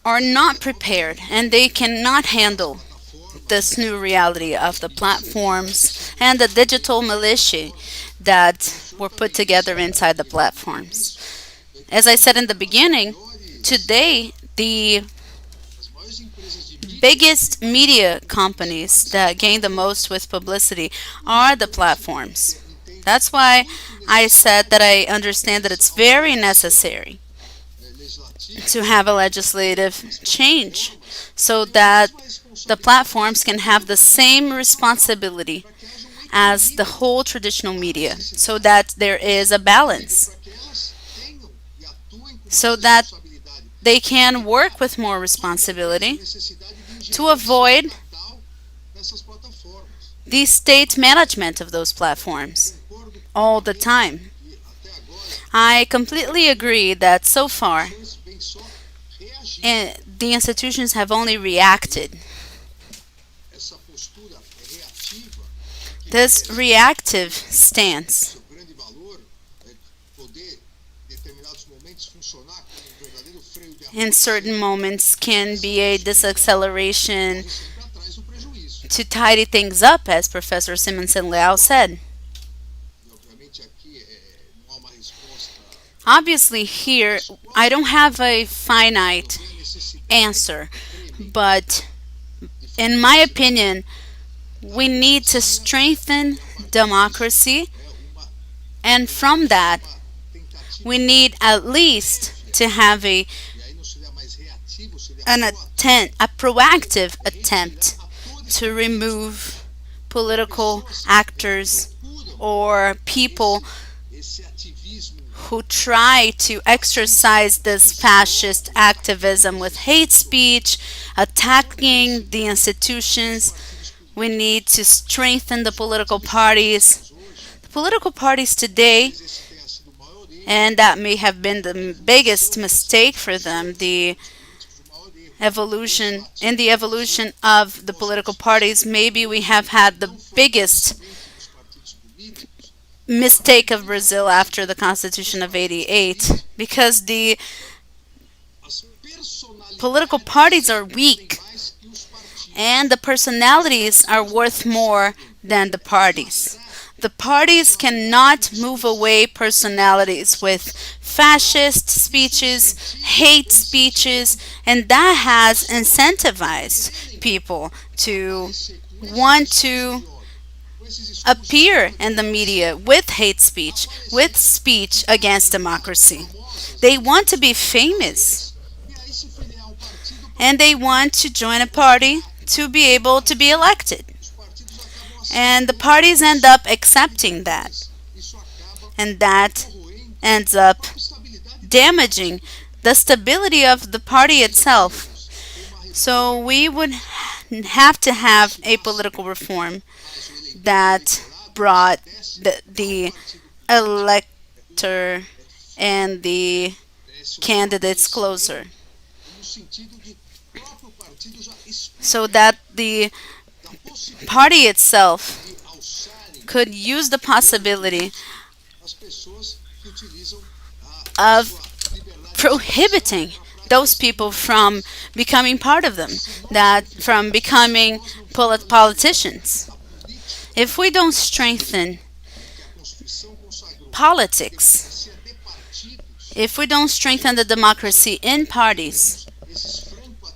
A: are not prepared, and they cannot handle this new reality of the platforms and the digital militia that were put together inside the platforms. As I said in the beginning, today the biggest media companies that gain the most with publicity are the platforms. That's why I said that I understand that it's very necessary to have a legislative change so that the platforms can have the same responsibility as the whole traditional media, so that there is a balance, so that they can work with more responsibility to avoid the state management of those platforms all the time. I completely agree that so far the institutions have only reacted. This reactive stance in certain moments can be a disacceleration to tidy things up, as Professor Simonsen Leal said. Obviously, here I don't have a finite answer, but in my opinion, we need to strengthen democracy, and from that, we need at least to have an a proactive attempt to remove political actors or people who try to exercise this fascist activism with hate speech, attacking the institutions. We need to strengthen the political parties. The political parties today, and that may have been the biggest mistake for them, the evolution of the political parties, maybe we have had the biggest mistake of Brazil after the Constitution of 88, because the political parties are weak and the personalities are worth more than the parties. The parties cannot move away personalities with fascist speeches, hate speeches, and that has incentivized people to want to appear in the media with hate speech, with speech against democracy. They want to be famous and they want to join a party to be able to be elected. And the parties end up accepting that. And that ends up damaging the stability of the party itself. So we would have to have a political reform that brought the elector and the candidates closer, so that the party itself could use the possibility of prohibiting those people from becoming part of them, that from becoming politicians. If we don't strengthen politics, if we don't strengthen the democracy in parties,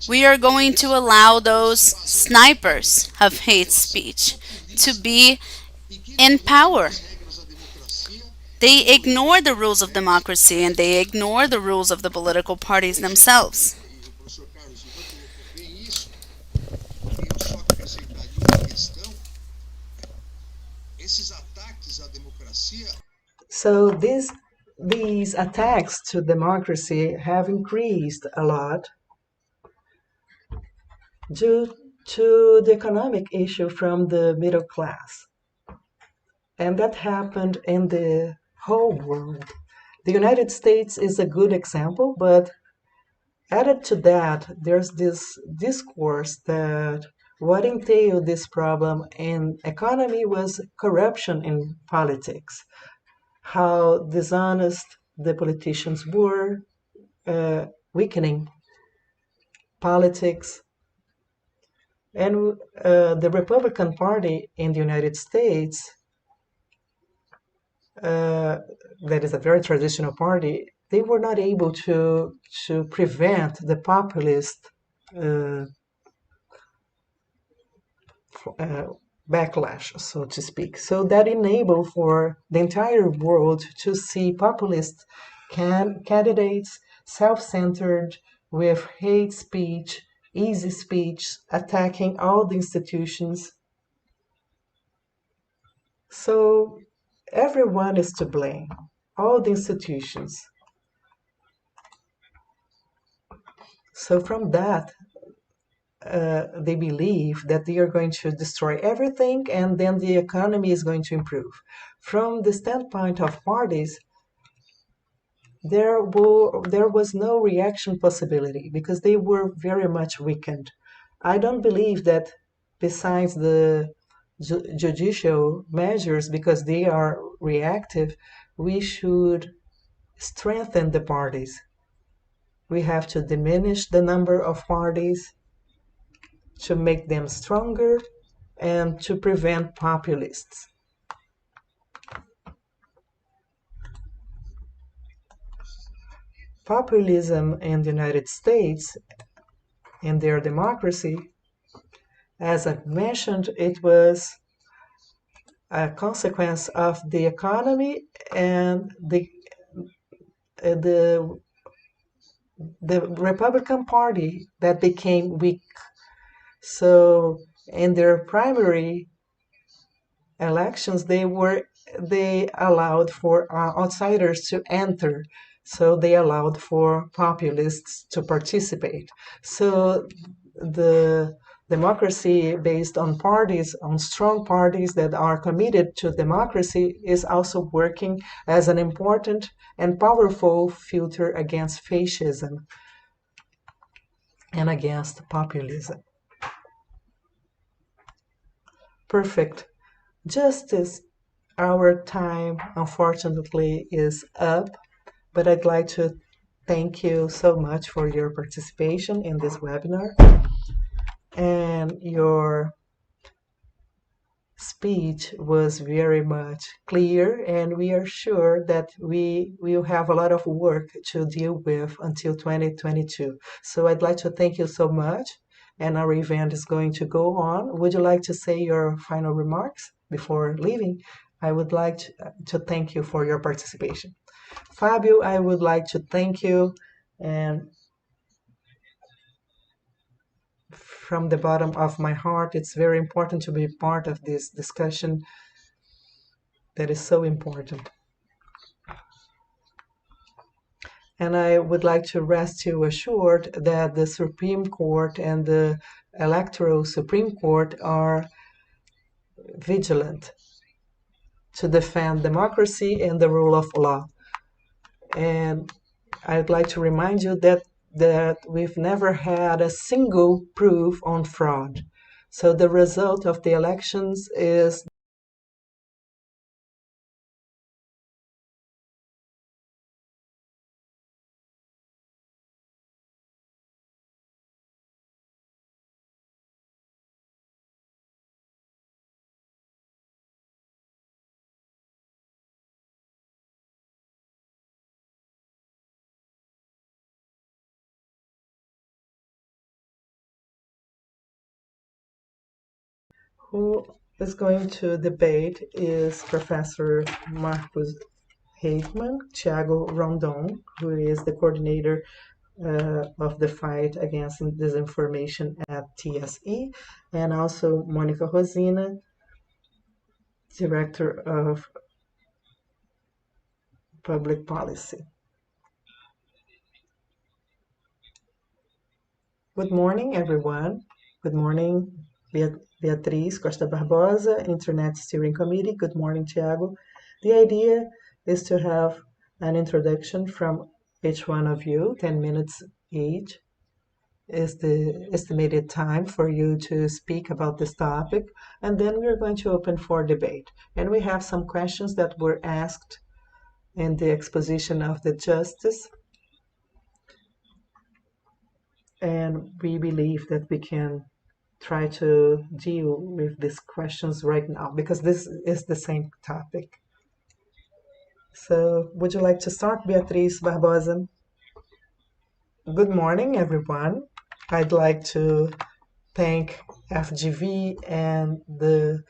A: we are going to allow those snipers of hate speech to be in power. They ignore the rules of democracy and they ignore the rules of the political parties themselves.
B: So these attacks to democracy have increased a lot due to the economic issue from the middle class. And that happened in the whole world. The United States is a good example, but added to that, there's this discourse that what entailed this problem in economy was corruption in politics, how dishonest the politicians were, weakening politics. And the Republican Party in the United States, that is a very traditional party, they were not able to prevent the populist backlash, so to speak. So that enabled for the entire world to see populist candidates self-centered with hate speech, easy speech, attacking all the institutions. So everyone is to blame, all the institutions. So from that, they believe that they are going to destroy everything and then the economy is going to improve. From the standpoint of parties, there was no reaction possibility because they were very much weakened. I don't believe that besides the judicial measures, because they are reactive, we should strengthen the parties. We have to diminish the number of parties to make them stronger and to prevent populists. Populism in the United States, in their democracy, as I mentioned, it was a consequence of the economy and the the Republican Party that became weak. So in their primary elections, they allowed for outsiders to enter. So they allowed for populists to participate. So the democracy based on parties, on strong parties that are committed to democracy, is also working as an important and powerful filter against fascism and against populism. Perfect. Justice, our time unfortunately is up, but I'd like to thank you so much for your participation in this webinar and your speech was very much clear, and we are sure that we will have a lot of work to deal with until 2022. So I'd like to thank you so much, and our event is going to go on. Would you like to say your final remarks before leaving? I would like to thank you for your participation. Fabio, I would like to thank you, and from the bottom of my heart, it's very important to be part of this discussion that is so important. And I would like to rest you assured that the Supreme Court and the electoral Supreme Court are vigilant to defend democracy and the rule of law. And I'd like to remind you that we've never had a single proof on fraud. So the result of the elections is who is going to debate is Professor Marcos Heikman, Thiago Rondon, who is the coordinator of the fight against disinformation at TSE, and also Monica Rosina, Director of Public Policy. Good morning, everyone. Good morning, Beatriz Costa Barbosa, Internet Steering Committee. Good morning, Thiago. The idea is to have an introduction from each one of you, 10 minutes each is the estimated time for you to speak about this topic, and then we're going to open for debate. And we have some questions that were asked in the exposition of the justice, and we believe that we can try to deal with these questions right now because this is the same topic. So would you like to start, Beatriz Barbosa? Good morning, everyone. I'd like to thank FGV and the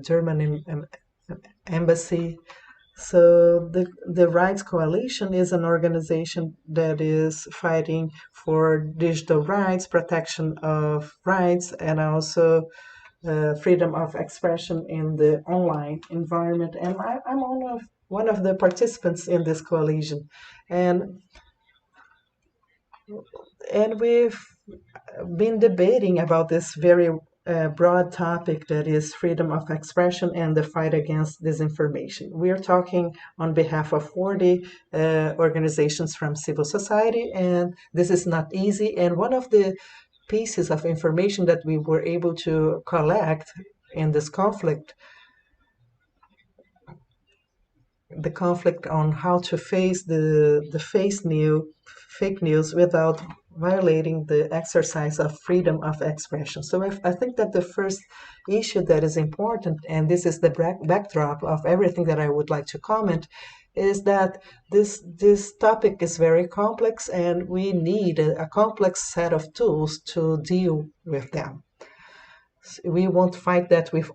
B: German embassy. So the Rights Coalition is an organization that is fighting for digital rights, protection of rights, and also freedom of expression in the online environment. And I'm one of the participants in this coalition. And we've been debating about this very broad topic that is freedom of expression and the fight against disinformation. We are talking on behalf of 40 organizations from civil society, and this is not easy. And one of the pieces of information that we were able to collect in this conflict, the conflict on how to face the fake news without violating the exercise of freedom of expression. So I think that the first issue that is important, and this is the backdrop of everything that I would like to comment, is that this topic is very complex and we need a complex set of tools to deal with them. We won't fight that with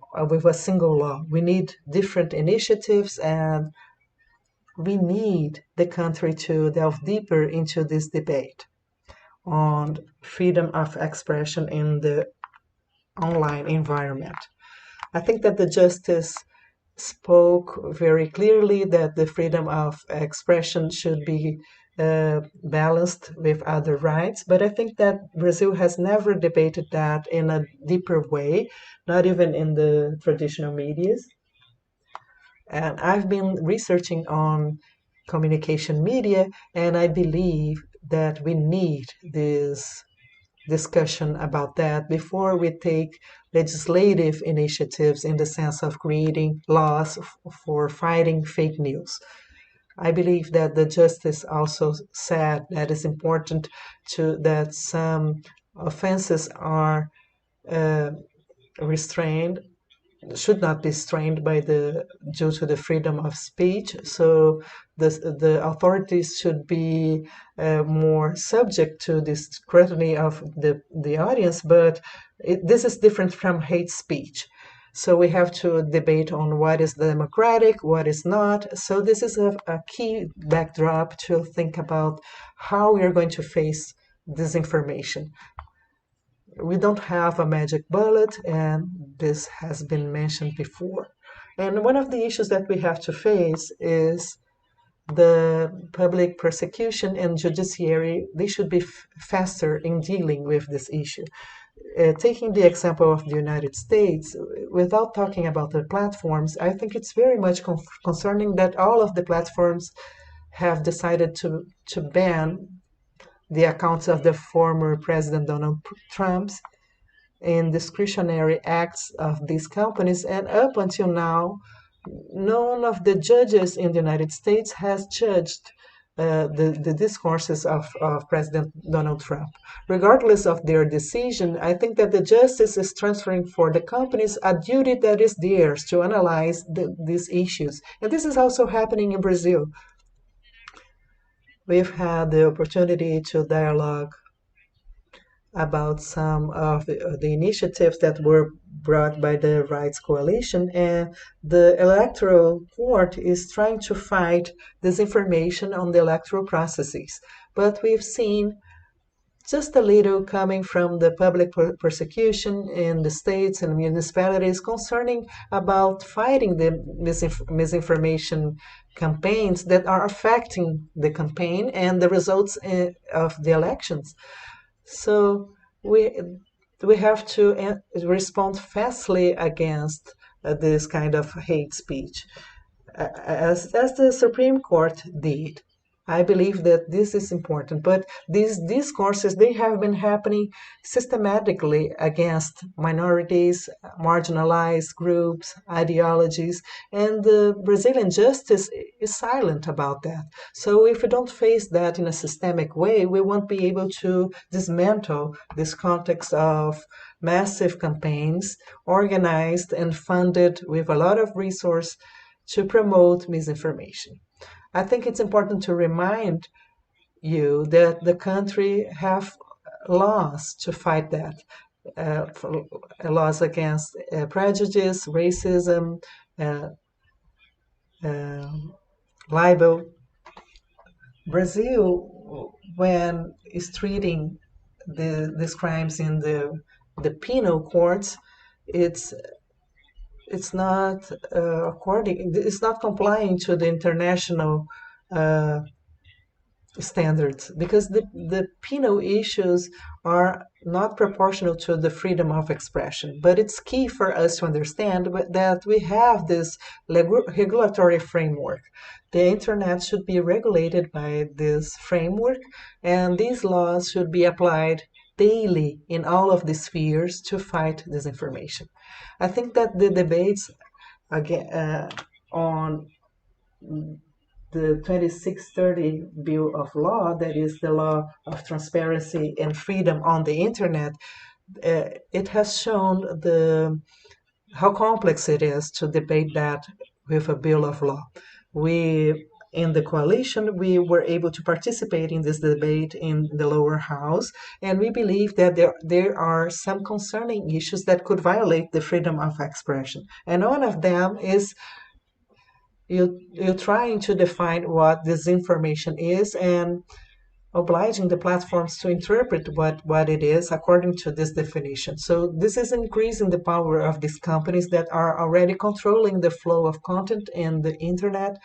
B: a single law. We need different initiatives, and we need the country to delve deeper into this debate on freedom of expression in the online environment. I think that the justice spoke very clearly that the freedom of expression should be balanced with other rights, but I think that Brazil has never debated that in a deeper way, not even in the traditional medias. And I've been researching on communication media, and I believe that we need this discussion about that before we take legislative initiatives in the sense of creating laws for fighting fake news. I believe that the justice also said that it's important that some offenses are restrained, should not be restrained due to the freedom of speech. So the authorities should be more subject to this scrutiny of the audience, but this is different from hate speech. So we have to debate on what is democratic, what is not. So this is a key backdrop to think about how we are going to face disinformation. We don't have a magic bullet, and this has been mentioned before. And one of the issues that we have to face is the public prosecution and judiciary. They should be faster in dealing with this issue. Taking the example of the United States, without talking about the platforms, I think it's very much concerning that all of the platforms have decided to ban the accounts of the former President Donald Trump in discretionary acts of these companies. And up until now, none of the judges in the United States has judged the discourses of President Donald Trump. Regardless of their decision, I think that the justice is transferring for the companies a duty that is theirs to analyze these issues. And this is also happening in Brazil. We've had the opportunity to dialogue about some of the initiatives that were brought by the Rights Coalition, and the electoral court is trying to fight disinformation on the electoral processes. But we've seen just a little coming from the public persecution in the states and municipalities concerning about fighting the misinformation campaigns that are affecting the campaign and the results of the elections. So we have to respond fastly against this kind of hate speech, as the Supreme Court did. I believe that this is important, but these discourses, they have been happening systematically against minorities, marginalized groups, ideologies, and the Brazilian justice is silent about that. So if we don't face that in a systemic way, we won't be able to dismantle this context of massive campaigns organized and funded with a lot of resource to promote misinformation. I think it's important to remind you that the country have laws to fight that, laws against prejudice, racism, libel. Brazil, when is treating these crimes in the penal courts, it's not it's not complying to the international standards, because the penal issues are not proportional to the freedom of expression. But it's key for us to understand that we have this regulatory framework. The internet should be regulated by this framework, and these laws should be applied daily in all of the spheres to fight disinformation. I think that the debates again on the 2630 Bill of Law, that is the law of transparency and freedom on the internet, it has shown how complex it is to debate that with a bill of law. We, in the coalition, we were able to participate in this debate in the lower house, and we believe that there are some concerning issues that could violate the freedom of expression. And one of them is you're trying to define what disinformation is and obliging the platforms to interpret what it is according to this definition. So this is increasing the power of these companies that are already controlling the flow of content in the internet.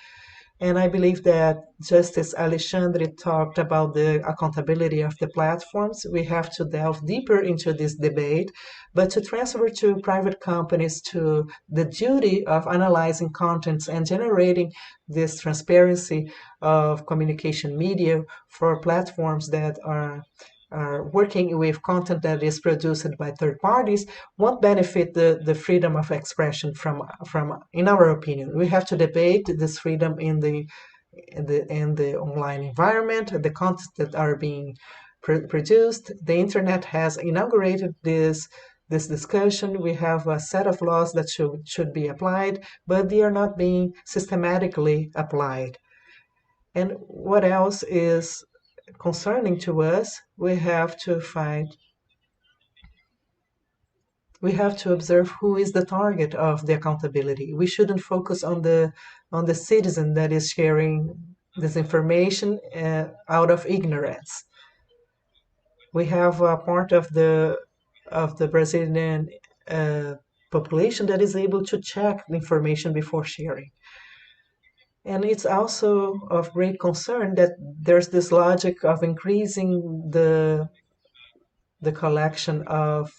B: And I believe that just as Alexandre talked about the accountability of the platforms, we have to delve deeper into this debate, but to transfer to private companies to the duty of analyzing contents and generating this transparency of communication media for platforms that are working with content that is produced by third parties won't benefit the freedom of expression from in our opinion. We have to debate this freedom in the online environment, the content that are being produced. The internet has inaugurated this discussion. We have a set of laws that should be applied, but they are not being systematically applied. And what else is concerning to us? We have to observe who is the target of the accountability. We shouldn't focus on the citizen that is sharing this information out of ignorance. We have a part of the Brazilian population that is able to check the information before sharing. And it's also of great concern that there's this logic of increasing the collection of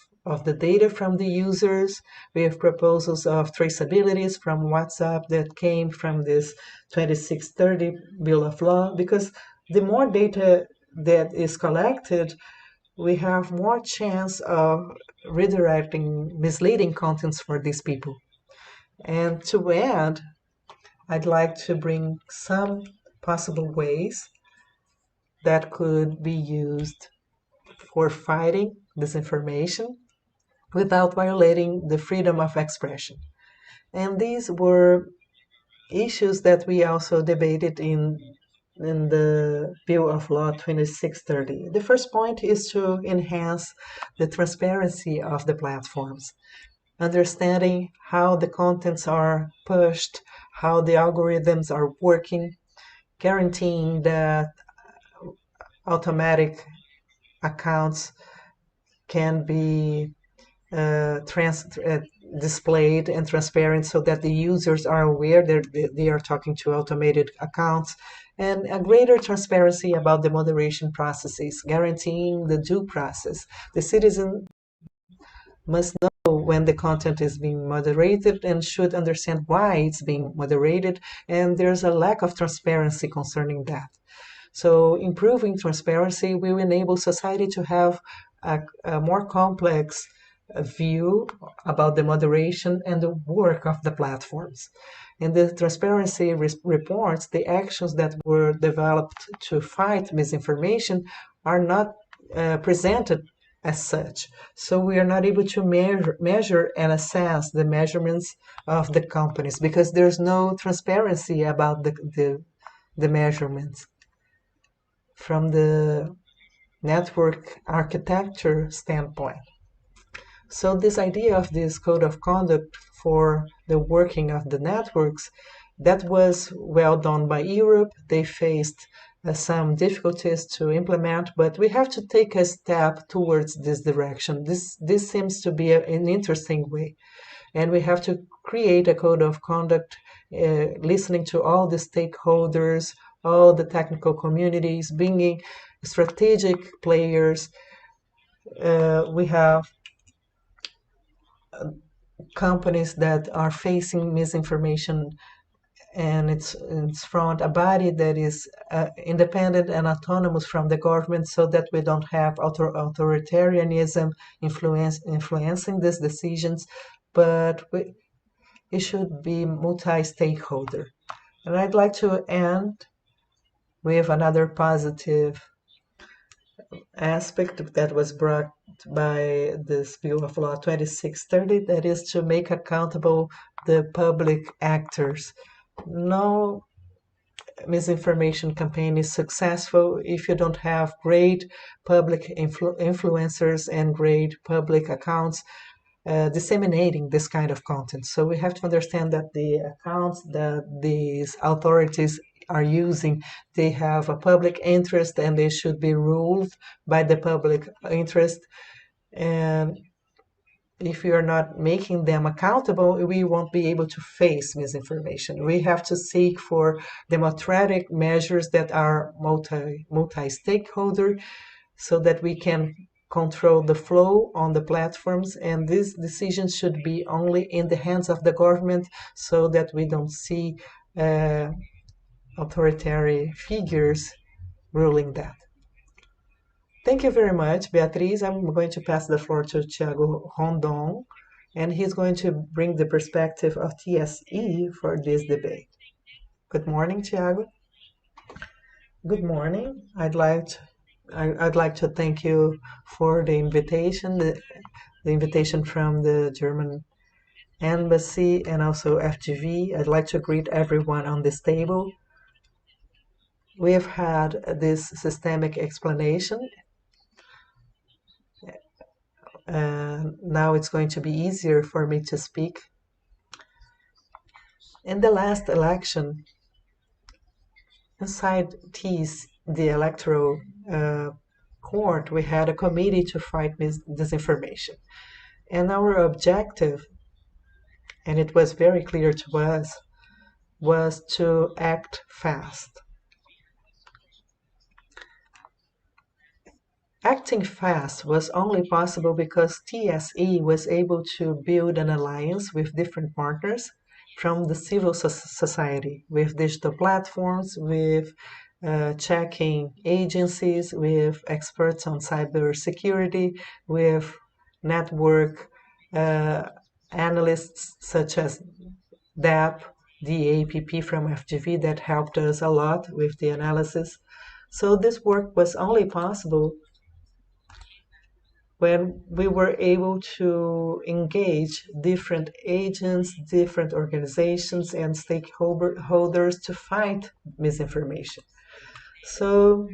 B: the data from the users. We have proposals of traceabilities from WhatsApp that came from this 2630 Bill of Law, because the more data that is collected, we have more chance of redirecting misleading contents for these people. And to add, I'd like to bring some possible ways that could be used for fighting disinformation without violating the freedom of expression. And these were issues that we also debated in the Bill of Law 2630. The first point is to enhance the transparency of the platforms, understanding how the contents are pushed, how the algorithms are working, guaranteeing that automatic accounts can be displayed and transparent so that the users are aware that they are talking to automated accounts, and a greater transparency about the moderation processes, guaranteeing the due process. The citizen must know when the content is being moderated and should understand why it's being moderated, and there's a lack of transparency concerning that. So improving transparency will enable society to have a more complex view about the moderation and the work of the platforms. In the transparency reports, the actions that were developed to fight misinformation are not presented as such. So we are not able to measure and assess the measurements of the companies because there's no transparency about the measurements. From the network architecture standpoint. So this idea of this code of conduct for the working of the networks, that was well done by Europe. They faced some difficulties to implement, but we have to take a step towards this direction. This seems to be an interesting way. And we have to create a code of conduct, listening to all the stakeholders, all the technical communities, bringing strategic players. We have companies that are facing misinformation and its front, a body that is independent and autonomous from the government so that we don't have authoritarianism influencing these decisions, but it should be multi-stakeholder. And I'd like to end with another positive aspect that was brought by this Bill of Law 2630, that is to make accountable the public actors. No misinformation campaign is successful if you don't have great public influencers and great public accounts disseminating this kind of content. So we have to understand that the accounts that these authorities are using, they have a public interest and they should be ruled by the public interest. And if we are not making them accountable, we won't be able to face misinformation. We have to seek for democratic measures that are multi-stakeholder so that we can control the flow on the platforms, and these decisions should be only in the hands of the government so that we don't see authoritarian figures ruling that. Thank you very much, Beatriz. I'm going to pass the floor to Thiago Rondon, and he's going to bring the perspective of TSE for this debate. Good morning, Thiago. Good morning. I'd like to thank you for the invitation, the invitation from the German Embassy and also FGV. I'd like to greet everyone on this table. We have had this systemic explanation. Now it's going to be easier for me to speak. In the last election, inside the electoral court, we had a committee to fight disinformation. And our objective, and it was very clear to us, was to act fast. Acting fast was only possible because TSE was able to build an alliance with different partners from the civil society, with digital platforms, with checking agencies, with experts on cybersecurity, with network analysts such as DAPP, DAPP from FGV that helped us a lot with the analysis. So this work was only possible when we were able to engage different agents, different organizations, and stakeholders to fight misinformation. So,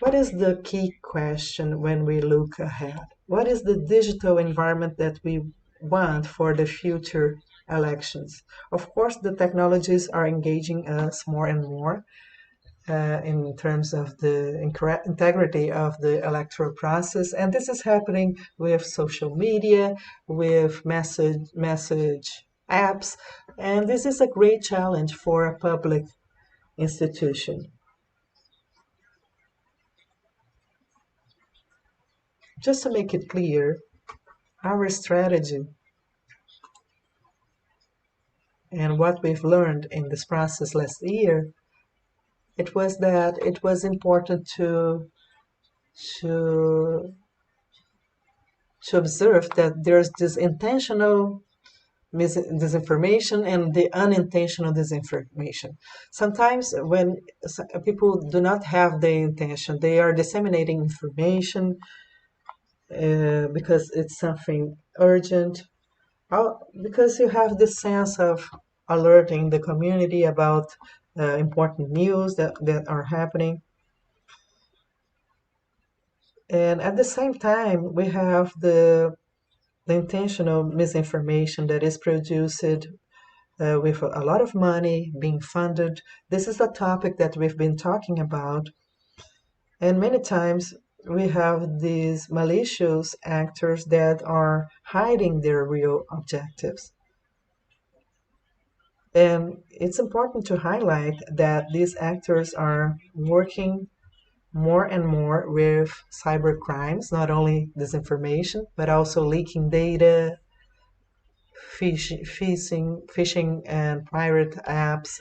B: what is the key question when we look ahead? What is the digital environment that we want for the future elections? Of course, the technologies are engaging us more and more. In terms of the integrity of the electoral process. And this is happening with social media, with message apps, and this is a great challenge for a public institution. Just to make it clear, our strategy and what we've learned in this process last year, it was that it was important to observe that there's this intentional disinformation and the unintentional disinformation. Sometimes when people do not have the intention, they are disseminating information because it's something urgent, because you have this sense of alerting the community about important news that are happening. And at the same time, we have the intentional misinformation that is produced with a lot of money being funded. This is a topic that we've been talking about. And many times we have these malicious actors that are hiding their real objectives. And it's important to highlight that these actors are working more and more with cyber crimes, not only disinformation, but also leaking data, phishing and pirate apps,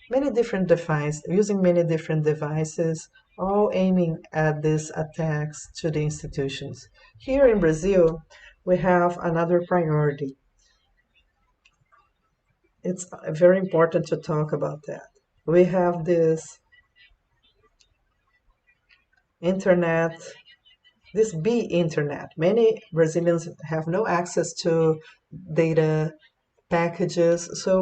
B: many different devices, using many different devices, all aiming at these attacks to the institutions. Here in Brazil, we have another priority. It's very important to talk about that. We have this internet, this internet. Many Brazilians have no access to data packages, so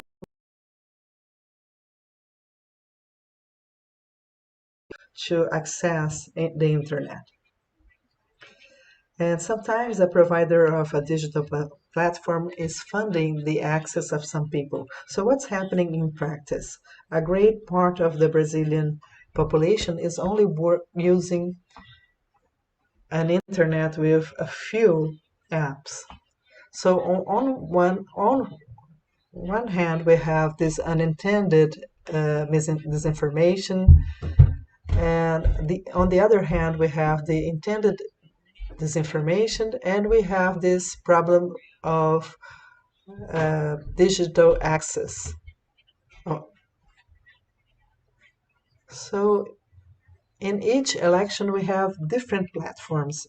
B: to access the internet. And sometimes a provider of a digital platform is funding the access of some people. So what's happening in practice? A great part of the Brazilian population is only using an internet with a few apps. So on one hand, we have this unintended disinformation, and on the other hand, we have the intended disinformation, and we have this problem of digital access. Oh, so in each election, we have different platforms.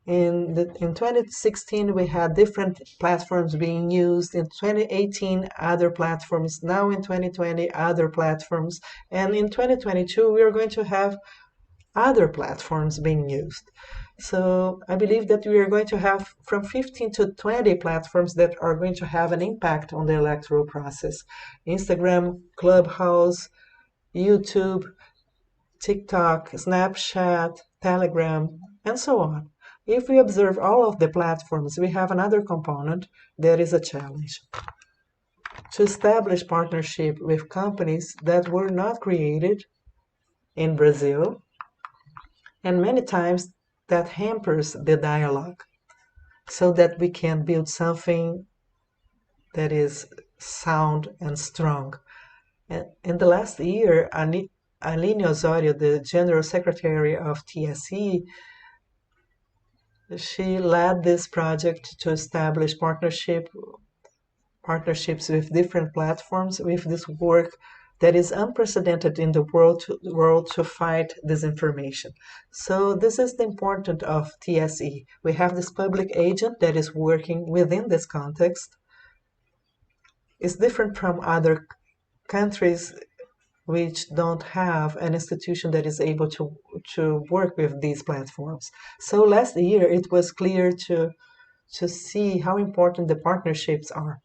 B: In 2016, we had different platforms being used. In 2018, other platforms. Now in 2020, other platforms. And in 2022, we are going to have other platforms being used. So I believe that we are going to have from 15 to 20 platforms that are going to have an impact on the electoral process. Instagram, Clubhouse, YouTube, TikTok, Snapchat, Telegram, and so on. If we observe all of the platforms, we have another component that is a challenge. To establish partnership with companies that were not created in Brazil, and many times that hampers the dialogue so that we can build something that is sound and strong. And in the last year, Aline Osorio, the General Secretary of TSE, she led this project to establish partnerships with different platforms, with this work that is unprecedented in the world to fight disinformation. So this is the importance of TSE. We have this public agent that is working within this context. It's different from other countries which don't have an institution that is able to work with these platforms. So last year, it was clear to see how important the partnerships are.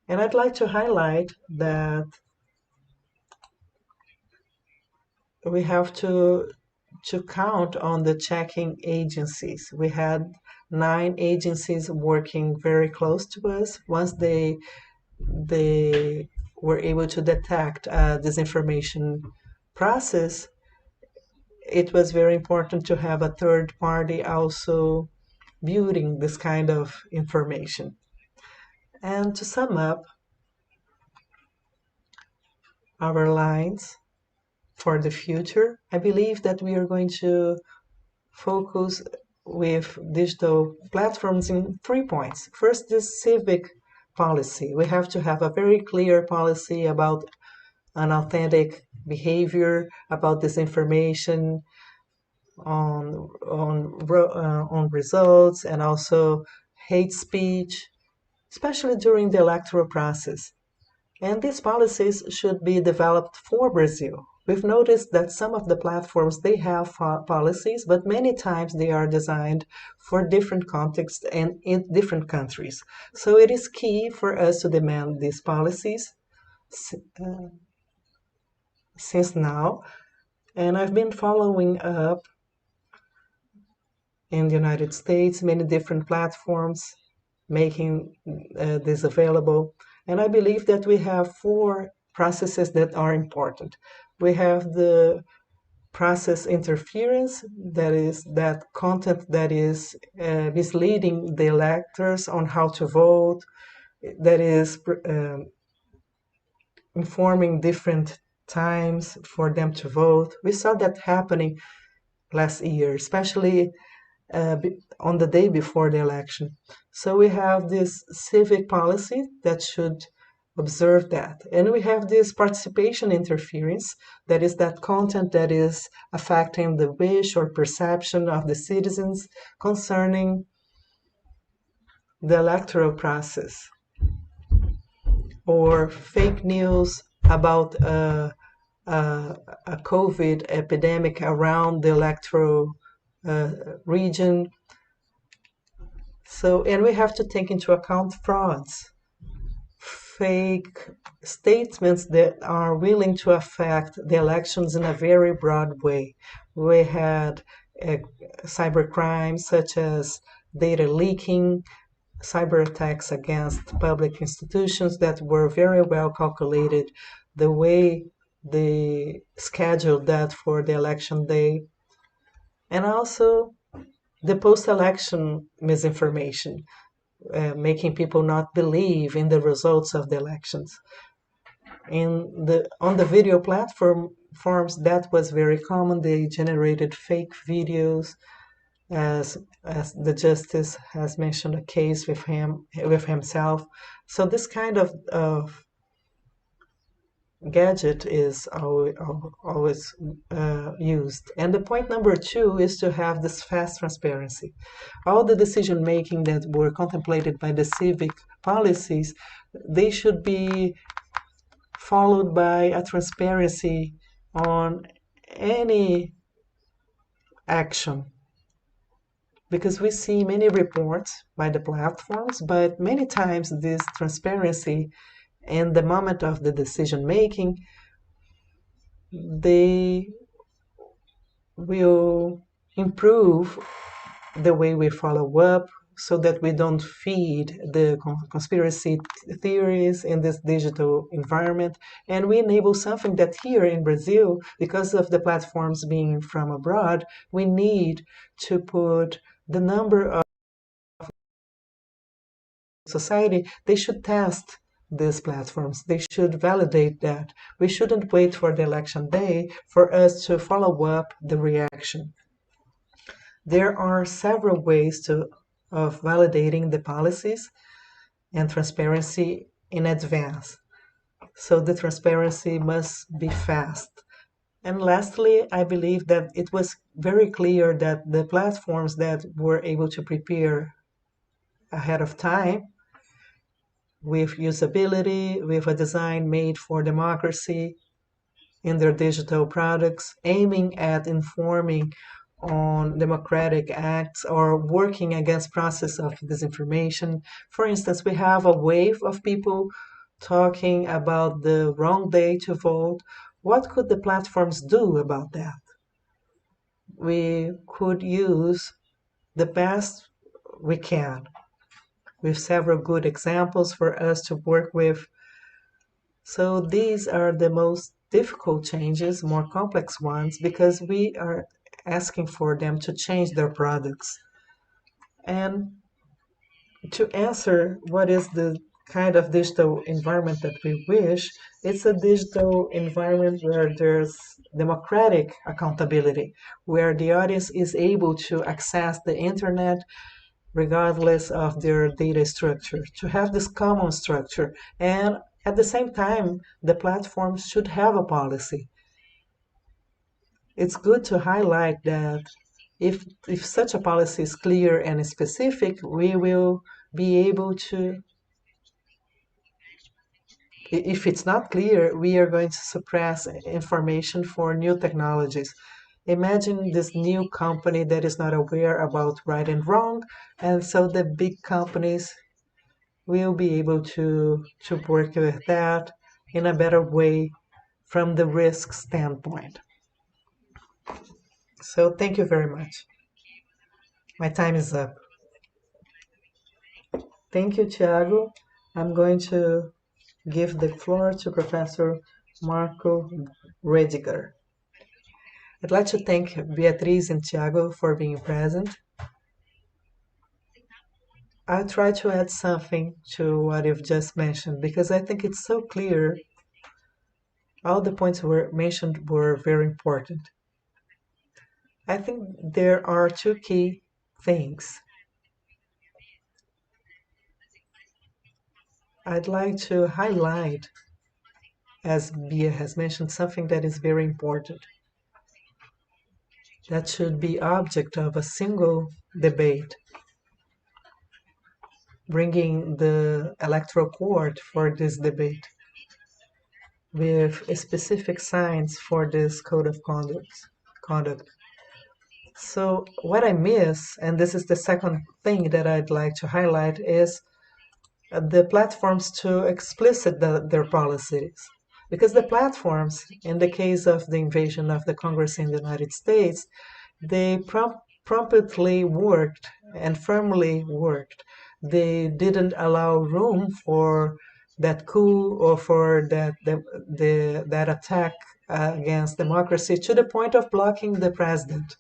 B: And I'd like to highlight that we have to count on the checking agencies. We had 9 agencies working very close to us. Once they were able to detect disinformation process, it was very important to have a third party also building this kind of information. And to sum up our lines for the future, I believe that we are going to focus with digital platforms in 3 points. First, this civic policy. We have to have a very clear policy about unauthentic behavior, about disinformation, on results, and also hate speech, especially during the electoral process. And these policies should be developed for Brazil. We've noticed that some of the platforms, they have policies, but many times they are designed for different contexts and in different countries. So it is key for us to demand these policies since now. And I've been following up in the United States, many different platforms making this available. And I believe that we have 4 processes that are important. We have the process interference, that is that content that is misleading the electors on how to vote, that is informing different times for them to vote. We saw that happening last year, especially on the day before the election. So we have this civic policy that should observe that. And we have this participation interference, that is that content that is affecting the wish or perception of the citizens concerning the electoral process, or fake news about a COVID epidemic around the electoral region. So, and we have to take into account frauds, fake statements that are willing to affect the elections in a very broad way. We had cyber crimes such as data leaking, cyber attacks against public institutions that were very well calculated, the way they scheduled that for the election day, and also the post-election misinformation, making people not believe in the results of the elections. On the video platforms, that was very common. They generated fake videos, as the justice has mentioned a case with himself. So this kind of gadget is always used. And the point number 2 is to have this fast transparency. All the decision making that were contemplated by the civic policies, they should be followed by a transparency on any action. Because we see many reports by the platforms, but many times this transparency in the moment of the decision making, they will improve the way we follow up so that we don't feed the conspiracy theories in this digital environment. And we enable something that here in Brazil, because of the platforms being from abroad, we need to put the number of society. They should test these platforms. They should validate that. We shouldn't wait for the election day for us to follow up the reaction. There are several ways of validating the policies and transparency in advance. So the transparency must be fast. And lastly, I believe that it was very clear that the platforms that were able to prepare ahead of time with usability, with a design made for democracy in their digital products, aiming at informing on democratic acts or working against process of disinformation. For instance, we have a wave of people talking about the wrong day to vote. What could the platforms do about that? We could use the best we can, with several good examples for us to work with. So these are the most difficult changes, more complex ones, because we are asking for them to change their products. And to answer what is the kind of digital environment that we wish, it's a digital environment where there's democratic accountability, where the audience is able to access the internet regardless of their data structure, to have this common structure. And at the same time, the platforms should have a policy. It's good to highlight that if such a policy is clear and specific, we will be able to, if it's not clear, we are going to suppress information for new technologies. Imagine this new company that is not aware about right and wrong, and so the big companies will be able to work with that in a better way from the risk standpoint. So thank you very much. My time is up. Thank you, Thiago. I'm going to give the floor to Professor Marco Ruediger. I'd like to thank Beatriz and Thiago for being present. I'll try to add something to what you've just mentioned because I think it's so clear. All the points were mentioned were very important. I think there are two key things. I'd like to highlight, as Bia has mentioned, something that is very important. That should be object of a single debate, bringing the electoral court for this debate with specific signs for this code of conduct. So what I miss, and this is the second thing that I'd like to highlight, is the platforms to explicit their policies. Because the platforms, in the case of the invasion of the Congress in the United States, They promptly worked and firmly worked. They didn't allow room for that coup or for that attack against democracy to the point of blocking the president.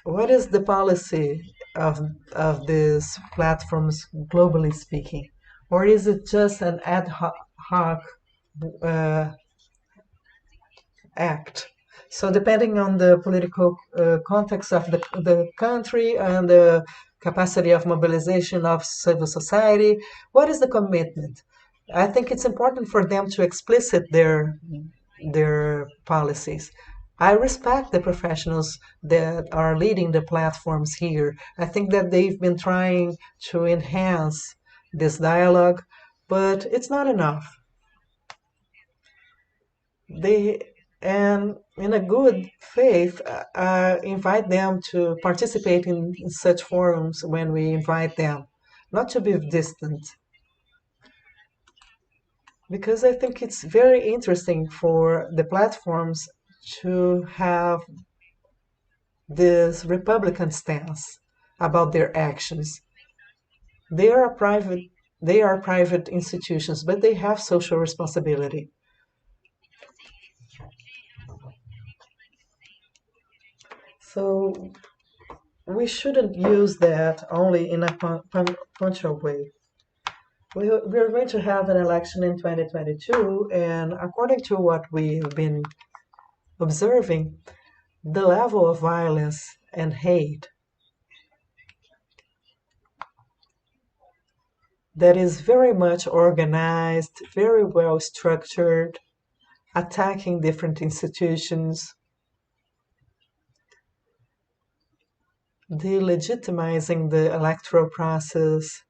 B: What is the policy of these platforms globally speaking? Or is it just an ad hoc uh, act? So depending on the political context of the country and the capacity of mobilization of civil society, what is the commitment? I think it's important for them to explicit their policies. I respect the professionals that are leading the platforms here. I think that they've been trying to enhance this dialogue, but it's not enough. They and in a good faith, invite them to participate in such forums when we invite them, not to be distant. Because I think it's very interesting for the platforms to have this Republican stance about their actions. They are private institutions, but they have social responsibility. So we shouldn't use that only in a punctual way. We're going to have an election in 2022, and according to what we've been observing, the level of violence and hate that is very much organized, very well structured, attacking different institutions, delegitimizing the electoral process,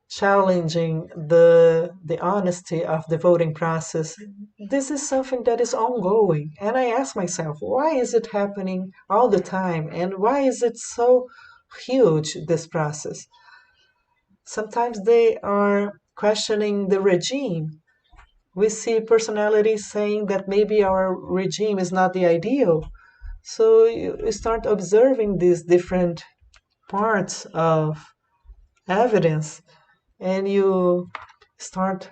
B: challenging the honesty of the voting process. This is something that is ongoing. And I ask myself, why is it happening all the time? And why is it so huge, this process? Sometimes they are questioning the regime. We see personalities saying that maybe our regime is not the ideal. So you start observing these different parts of evidence and you start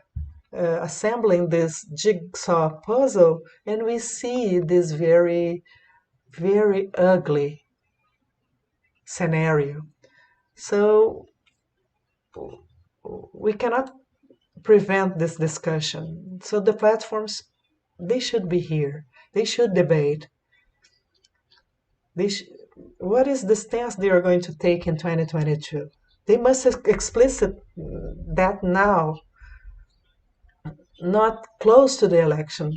B: assembling this jigsaw puzzle, and we see this very, very ugly scenario. So we cannot prevent this discussion. So the platforms, they should be here. They should debate. What is the stance they are going to take in 2022? They must explicit that now, not close to the election,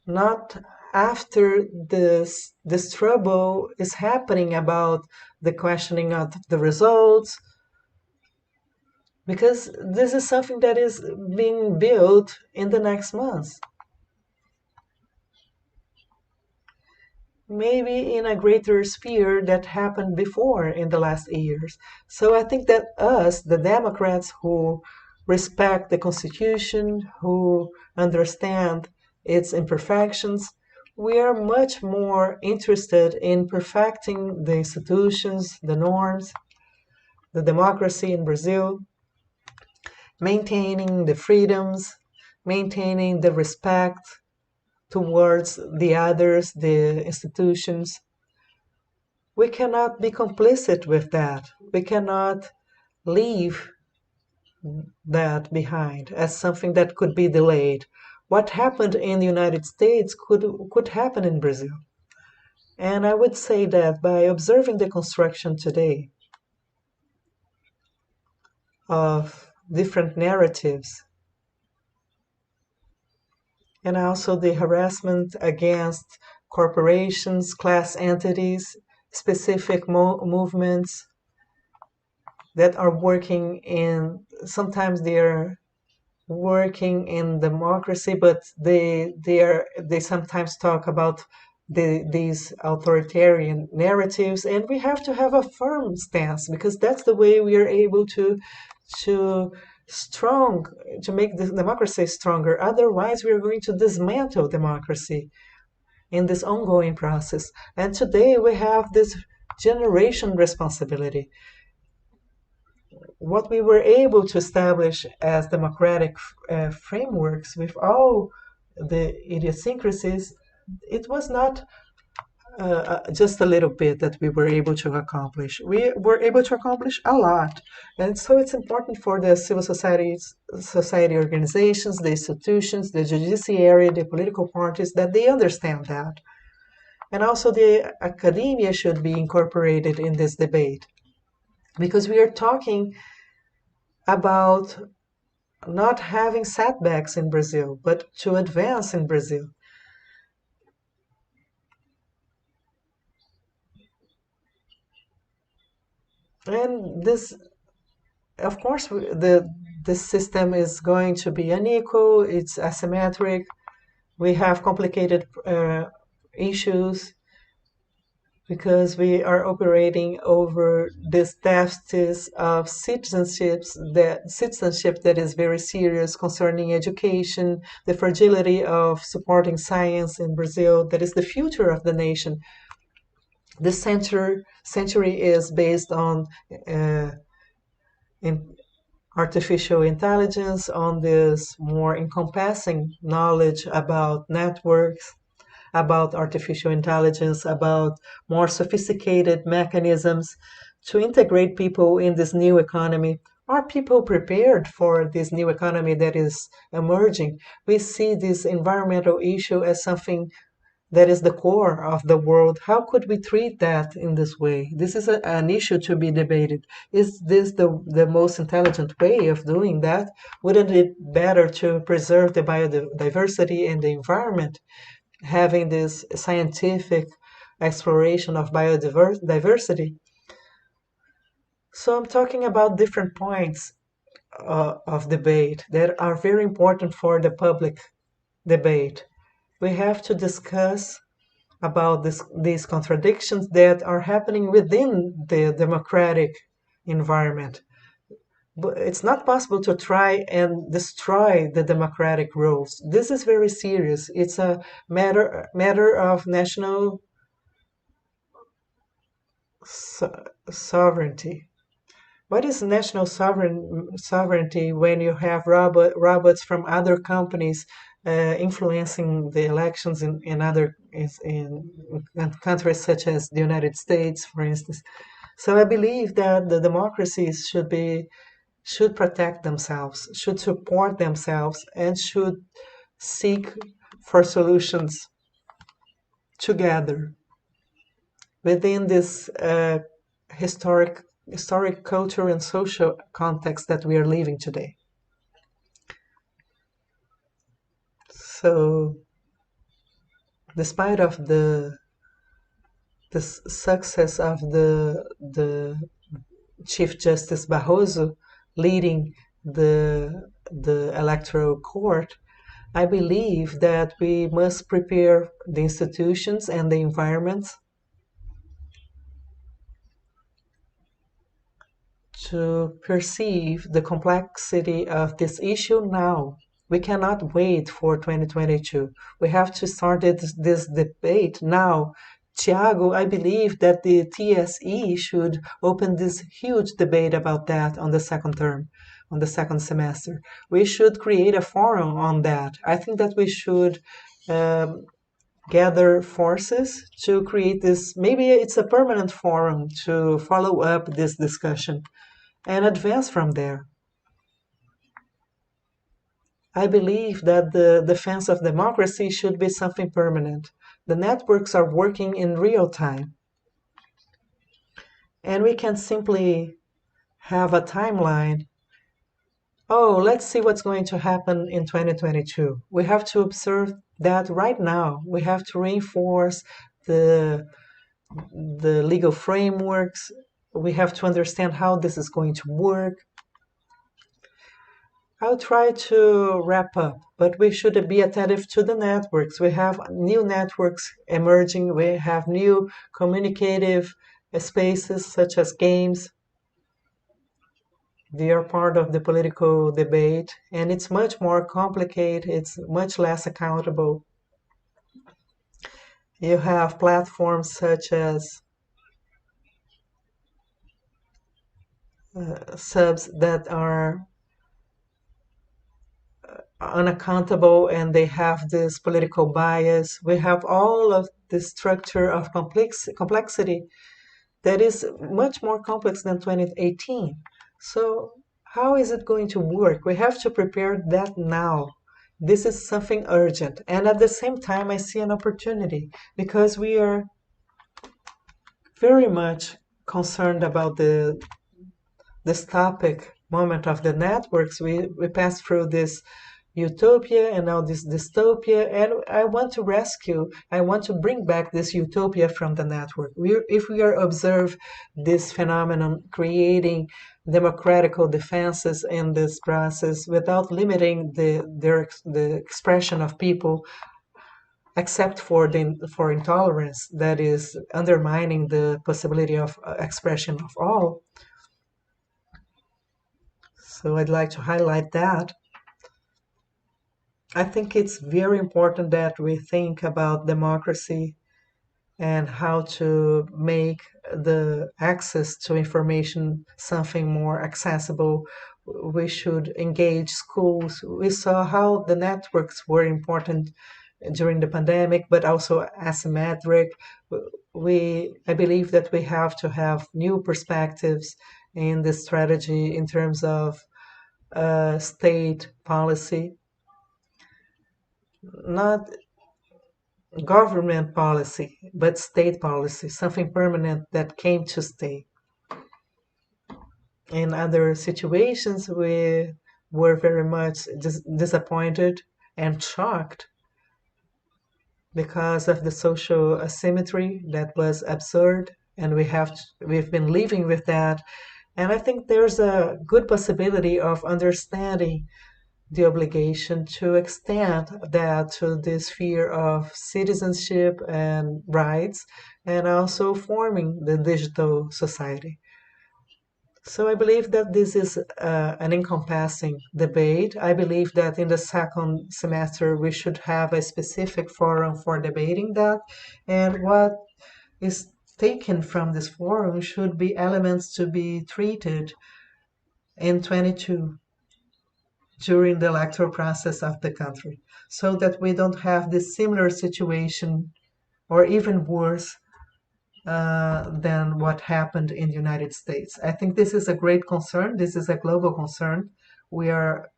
B: not after this trouble is happening about the questioning of the results, because this is something that is being built in the next months. Maybe in a greater sphere that happened before in the last years. So I think that us, the Democrats who respect the Constitution, who understand its imperfections, we are much more interested in perfecting the institutions, the norms, the democracy in Brazil, maintaining the freedoms, maintaining the respect towards the others, the institutions. We cannot be complicit with that. We cannot leave that behind as something that could be delayed. What happened in the United States could happen in Brazil. And I would say that by observing the construction today of different narratives and also the harassment against corporations, class entities, specific movements that are working in, sometimes they're working in democracy, but they sometimes talk about these authoritarian narratives, and we have to have a firm stance because that's the way we are able to to make the democracy stronger. Otherwise, we are going to dismantle democracy in this ongoing process. And today we have this generation responsibility. What we were able to establish as democratic frameworks with all the idiosyncrasies, it was not just a little bit that we were able to accomplish. We were able to accomplish a lot. And so it's important for the civil society organizations, the institutions, the judiciary, the political parties, that they understand that. And also the academia should be incorporated in this debate. Because we are talking about not having setbacks in Brazil, but to advance in Brazil. And this, of course, the system is going to be unequal, it's asymmetric, we have complicated issues because we are operating over this deficit of citizenship that is very serious concerning education, the fragility of supporting science in Brazil, that is the future of the nation. This century is based on artificial intelligence, on this more encompassing knowledge about networks, about artificial intelligence, about more sophisticated mechanisms to integrate people in this new economy. Are people prepared for this new economy that is emerging? We see this environmental issue as something that is the core of the world. How could we treat that in this way? This is an issue to be debated. Is this the most intelligent way of doing that? Wouldn't it be better to preserve the biodiversity and the environment, having this scientific exploration of biodiversity? So I'm talking about different points of debate that are very important for the public debate. We have to discuss about these contradictions that are happening within the democratic environment. But it's not possible to try and destroy the democratic rules. This is very serious. It's a matter of national sovereignty. What is national sovereignty when you have robots from other companies influencing the elections in other countries such as the United States, for instance? So I believe that the democracies should protect themselves, should support themselves, and should seek for solutions together within this historic, cultural, and social context that we are living today. So, despite of the success of the Chief Justice Barroso leading the electoral court, I believe that we must prepare the institutions and the environments to perceive the complexity of this issue now. We cannot wait for 2022. We have to start this debate now. Thiago, I believe that the TSE should open this huge debate about that on the second term, on the second semester. We should create a forum on that. I think that we should gather forces to create this. Maybe it's a permanent forum to follow up this discussion and advance from there. I believe that the defense of democracy should be something permanent. The networks are working in real time. And we can simply have a timeline. Oh, let's see what's going to happen in 2022. We have to observe that right now. We have to reinforce the legal frameworks. We have to understand how this is going to work. I'll try to wrap up, but we should be attentive to the networks. We have new networks emerging. We have new communicative spaces such as games. They are part of the political debate, and it's much more complicated, it's much less accountable. You have platforms such as subs that are unaccountable and they have this political bias. We have all of this structure of complexity that is much more complex than 2018. So, how is it going to work? We have to prepare that now. This is something urgent. And at the same time, I see an opportunity because we are very much concerned about this topic moment of the networks. We passed through this utopia and now this dystopia, and I want to rescue, I want to bring back this utopia from the network. If we are observe this phenomenon creating democratical defenses in this process without limiting the expression of people, except for intolerance that is undermining the possibility of expression of all. So I'd like to highlight that. I think it's very important that we think about democracy and how to make the access to information something more accessible. We should engage schools. We saw how the networks were important during the pandemic, but also asymmetric. I believe that we have to have new perspectives in this strategy in terms of state policy, not government policy, but state policy, something permanent that came to stay. In other situations, we were very much disappointed and shocked because of the social asymmetry that was absurd, and we've been living with that. And I think there's a good possibility of understanding the obligation to extend that to the sphere of citizenship and rights, and also forming the digital society. So I believe that this is an encompassing debate. I believe that in the second semester we should have a specific forum for debating that, and what is taken from this forum should be elements to be treated in 22 during the electoral process of the country, so that we don't have this similar situation or even worse than what happened in the United States. I think this is a great concern. This is a global concern. We are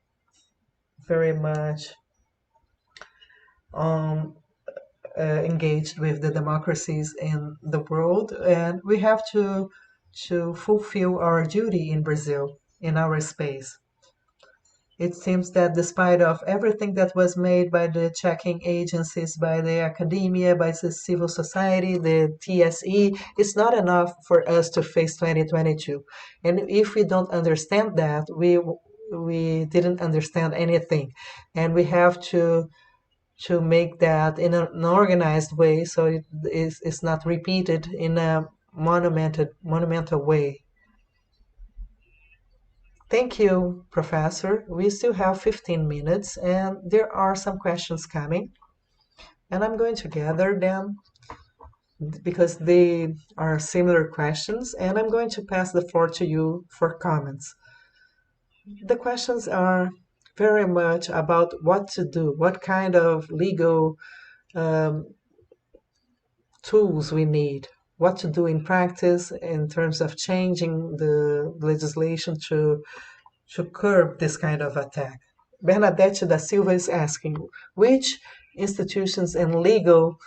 B: very much engaged with the democracies in the world, and we have to fulfill our duty in Brazil, in our space. It seems that despite of everything that was made by the checking agencies, by the academia, by the civil society, the TSE, it's not enough for us to face 2022. And if we don't understand that, we didn't understand anything. And we have to make that in an organized way so it's not repeated in a monumental way. Thank you, Professor. We still have 15 minutes and there are some questions coming. And I'm going to gather them because they are similar questions, and I'm going to pass the floor to you for comments. The questions are very much about what to do, what kind of legal tools we need, what to do in practice in terms of changing the legislation to curb this kind of attack. Bernadette da Silva is asking, which institutions and legal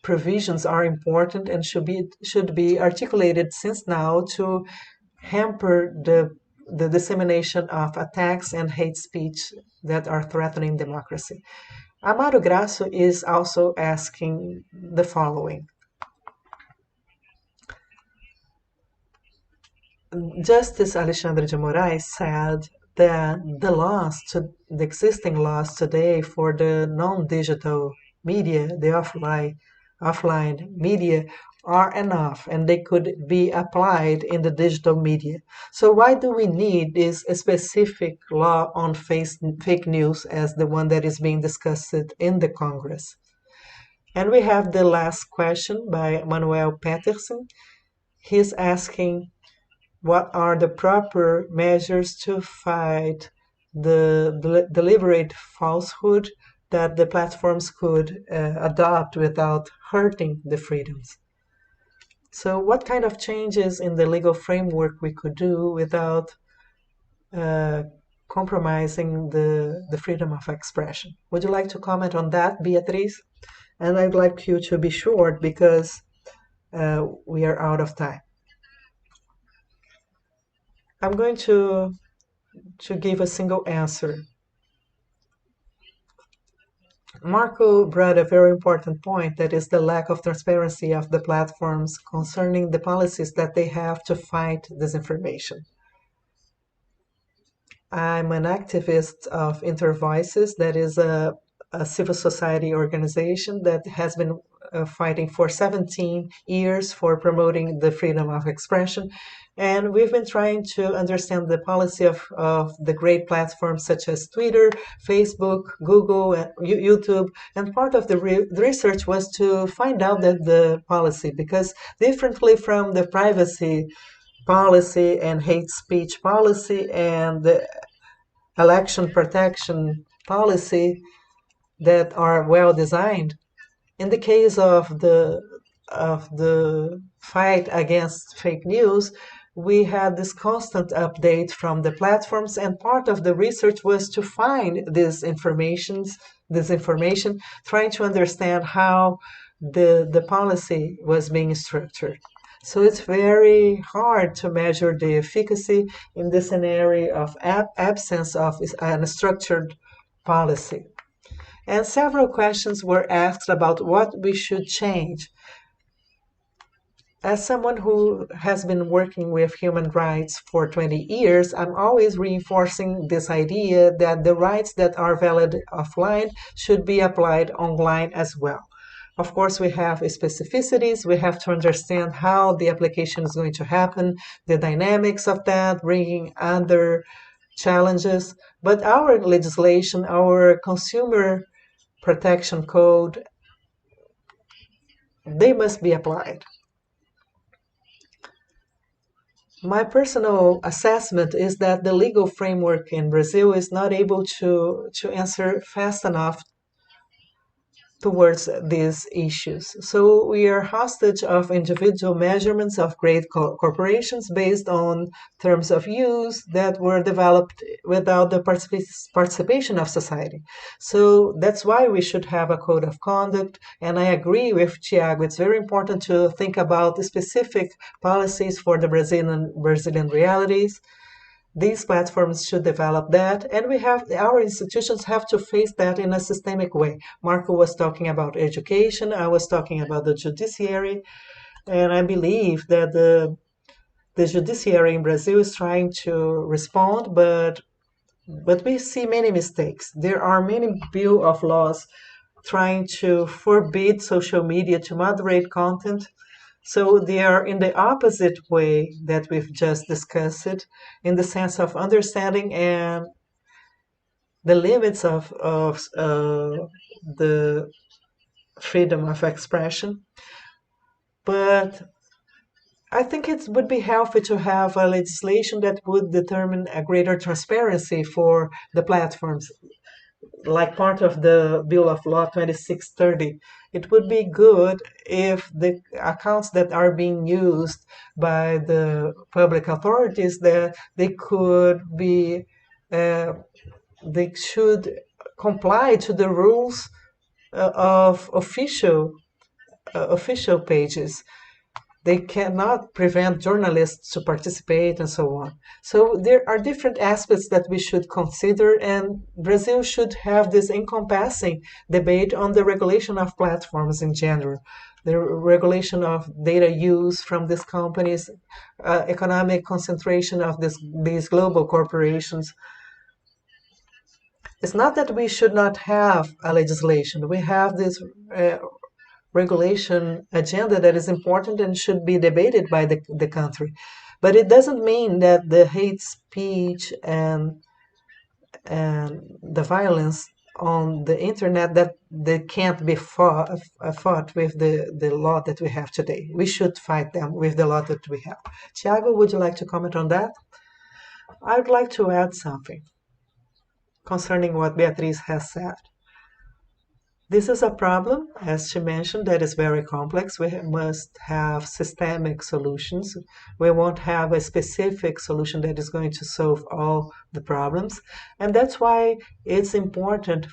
B: provisions are important and should be articulated since now to hamper the dissemination of attacks and hate speech that are threatening democracy? Amaro Grasso is also asking the following. Justice Alexandre de Moraes said that the existing laws today for the non-digital media, the offline media, are enough and they could be applied in the digital media. So why do we need this specific law on fake news as the one that is being discussed in the Congress? And we have the last question by Manuel Peterson. He's asking, what are the proper measures to fight the deliberate falsehood that the platforms could adopt without hurting the freedoms? So what kind of changes in the legal framework we could do without compromising the freedom of expression? Would you like to comment on that, Beatriz? And I'd like you to be short because we are out of time. I'm going to give a single answer. Marco brought a very important point, that is the lack of transparency of the platforms concerning the policies that they have to fight disinformation. I'm an activist of Intervoices, that is a civil society organization that has been fighting for 17 years for promoting the freedom of expression. And we've been trying to understand the policy of the great platforms such as Twitter, Facebook, Google, and YouTube. And part of the research was to find out the policy, because differently from the privacy policy and hate speech policy and the election protection policy that are well designed, in the case of the fight against fake news, we had this constant update from the platforms, and part of the research was to find this information, trying to understand how the policy was being structured. So it's very hard to measure the efficacy in this scenario of absence of a structured policy. And several questions were asked about what we should change. As someone who has been working with human rights for 20 years, I'm always reinforcing this idea that the rights that are valid offline should be applied online as well. Of course, we have specificities. We have to understand how the application is going to happen, the dynamics of that, bringing other challenges. But our legislation, our consumer protection code, they must be applied. My personal assessment is that the legal framework in Brazil is not able to answer fast enough towards these issues. So we are hostage of individual measurements of great corporations based on terms of use that were developed without the participation of society. So that's why we should have a code of conduct. And I agree with Thiago, it's very important to think about specific policies for the Brazilian realities. These platforms should develop that, and our institutions have to face that in a systemic way. Marco was talking about education, I was talking about the judiciary, and I believe that the judiciary in Brazil is trying to respond, but we see many mistakes. There are many bill of laws trying to forbid social media to moderate content. So they are in the opposite way that we've just discussed, in the sense of understanding and the limits of the freedom of expression. But I think it would be helpful to have a legislation that would determine a greater transparency for the platforms, like part of the Bill of Law 2630. It would be good if the accounts that are being used by the public authorities, that they could be, they should comply to the rules of official pages. They cannot prevent journalists to participate and so on. So there are different aspects that we should consider, and Brazil should have this encompassing debate on the regulation of platforms in general, the regulation of data use from these companies, economic concentration of these global corporations. It's not that we should not have a legislation. We have this regulation agenda that is important and should be debated by the country. But it doesn't mean that the hate speech and the violence on the internet that they can't be fought with the law that we have today. We should fight them with the law that we have. Thiago, would you like to comment on that? I'd like to add something concerning what Beatriz has said. This is a problem, as she mentioned, that is very complex. We must have systemic solutions. We won't have a specific solution that is going to solve all the problems. And that's why it's important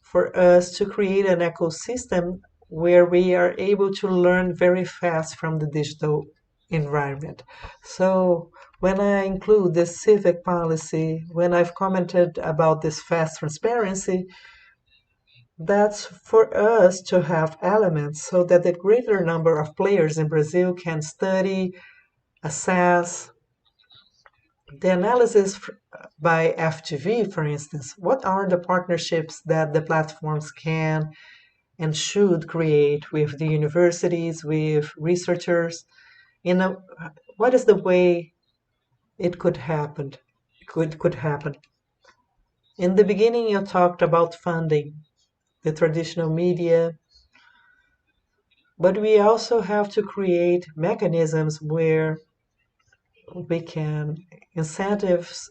B: for us to create an ecosystem where we are able to learn very fast from the digital environment. So when I include this civic policy, when I've commented about this fast transparency, that's for us to have elements so that the greater number of players in Brazil can study, assess, the analysis by FGV, for instance. What are the partnerships that the platforms can and should create with the universities, with researchers? What is the way it could happen? Could happen. In the beginning, you talked about funding the traditional media, but we also have to create mechanisms where we can incentives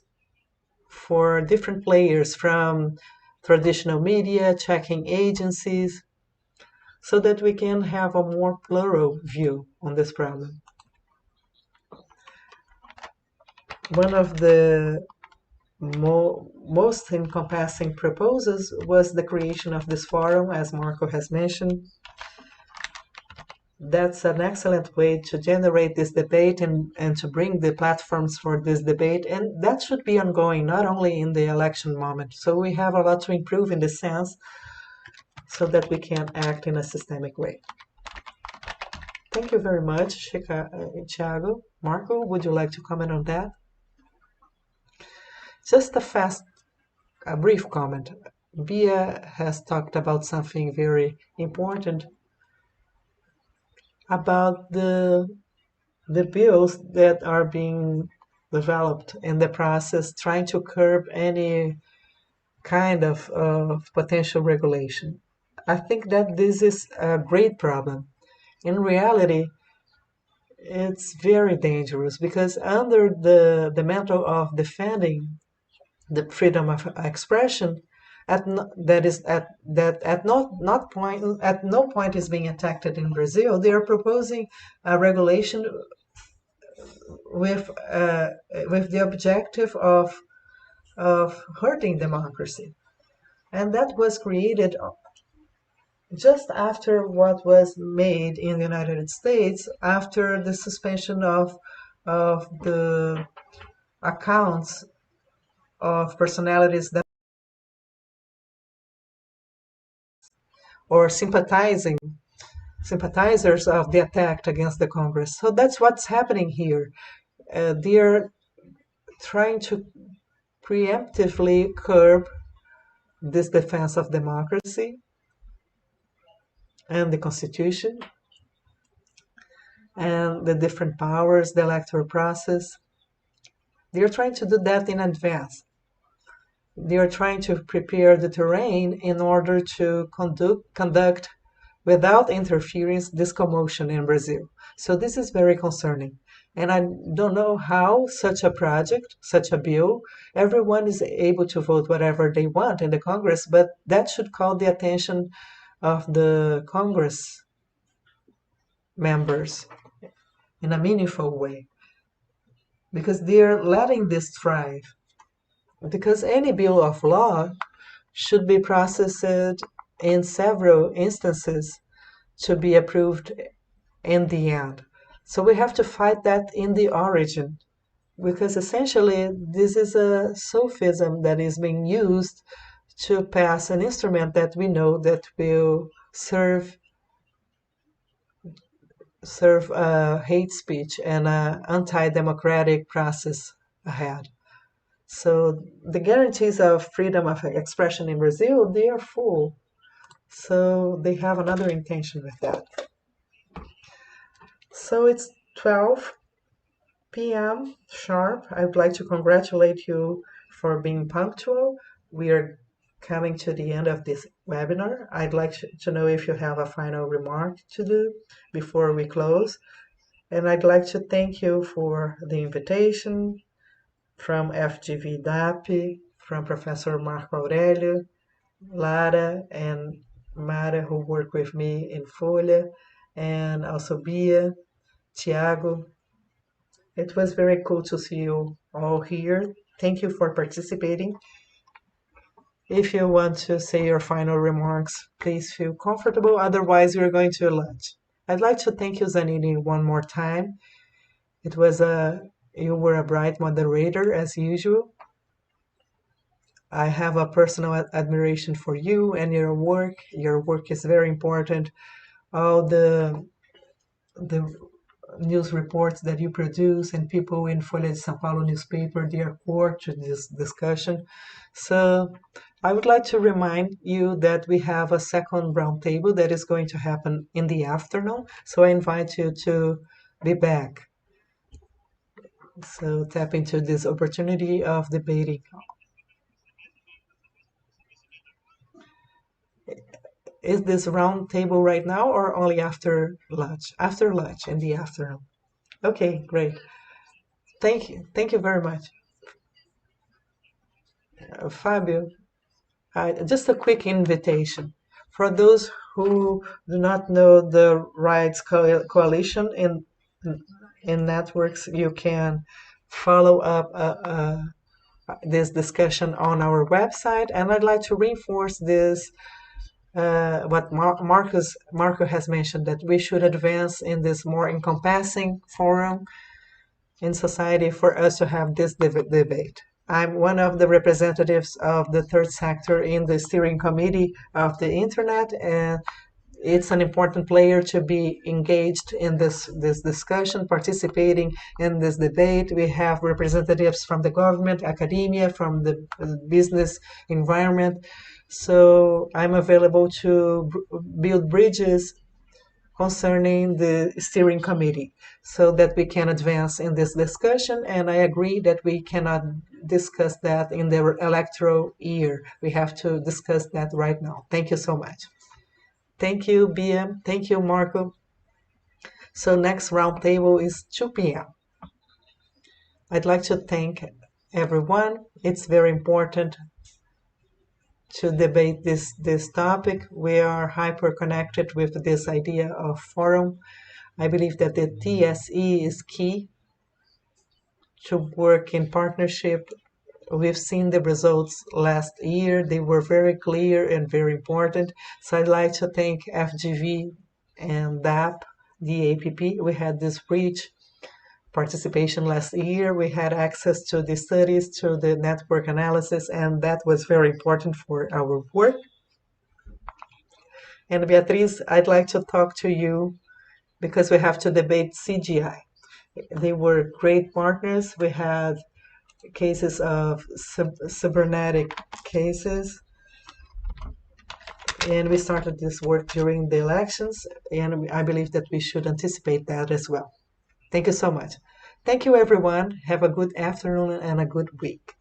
B: for different players from traditional media, checking agencies, so that we can have a more plural view on this problem. One of the most encompassing proposals was the creation of this forum, as Marco has mentioned. That's an excellent way to generate this debate and to bring the platforms for this debate. And that should be ongoing, not only in the election moment. So we have a lot to improve in this sense so that we can act in a systemic way. Thank you very much, Thiago. Marco, would you like to comment on that? Just a brief comment. Bia has talked about something very important about the bills that are being developed in the process, trying to curb any kind of potential regulation. I think that this is a great problem. In reality, it's very dangerous because under the mantle of defending the freedom of expression, at no point is being attacked in Brazil. They are proposing a regulation with the objective of hurting democracy, and that was created just after what was made in the United States after the suspension of the accounts of personalities that or sympathizers of the attack against the Congress. So that's what's happening here. They are trying to preemptively curb this defense of democracy and the Constitution and the different powers, the electoral process. They are trying to do that in advance. They are trying to prepare the terrain in order to conduct without interference this commotion in Brazil. So this is very concerning. And I don't know how such a project, such a bill, everyone is able to vote whatever they want in the Congress, but that should call the attention of the Congress members in a meaningful way, because they're letting this thrive. Because any bill of law should be processed in several instances to be approved in the end. So we have to fight that in the origin, because essentially this is a sophism that is being used to pass an instrument that we know that will serve hate speech and an anti-democratic process ahead. So the guarantees of freedom of expression in Brazil, they are full. So they have another intention with that. So it's 12 p.m. sharp. I would like to congratulate you for being punctual. We are coming to the end of this webinar. I'd like to know if you have a final remark to do before we close. And I'd like to thank you for the invitation from FGV DAPP, from Professor Marco Aurelio, Lara, and Mara, who work with me in Folha, and also Bia, Thiago. It was very cool to see you all here. Thank you for participating. If you want to say your final remarks, please feel comfortable. Otherwise, we're going to lunch. I'd like to thank you, Zanini, one more time. It was you were a bright moderator as usual. I have a personal admiration for you and your work. Your work is very important. All the news reports that you produce and people in Folha de S.Paulo newspaper, they are core to this discussion. So I would like to remind you that we have a second roundtable that is going to happen in the afternoon. So I invite you to be back. So tap into this opportunity of debating. Is this round table right now or only after lunch? After lunch in the afternoon. Okay, great. Thank you. Thank you very much. Fabio, just a quick invitation. For those who do not know the Rights Coalition in networks, you can follow up this discussion on our website. And I'd like to reinforce this what Marco has mentioned, that we should advance in this more encompassing forum in society for us to have this debate. I'm one of the representatives of the third sector in the steering committee of the internet, and it's an important player to be engaged in this discussion, participating in this debate. We have representatives from the government, academia, from the business environment. So I'm available to build bridges concerning the steering committee so that we can advance in this discussion. And I agree that we cannot discuss that in the electoral year. We have to discuss that right now. Thank you so much. Thank you, Bia. Thank you, Marco. So next roundtable is 2 p.m. I'd like to thank everyone. It's very important to debate this topic. We are hyper connected with this idea of forum. I believe that the TSE is key to work in partnership. We've seen the results last year. They were very clear and very important. So I'd like to thank FGV and DAPP, DAPP. We had this rich participation last year. We had access to the studies, to the network analysis, and that was very important for our work. And Beatriz, I'd like to talk to you because we have to debate CGI. They were great partners. We had cases of cybernetic cases, and we started this work during the elections, and I believe that we should anticipate that as well. Thank you so much. Thank you, everyone. Have a good afternoon and a good week.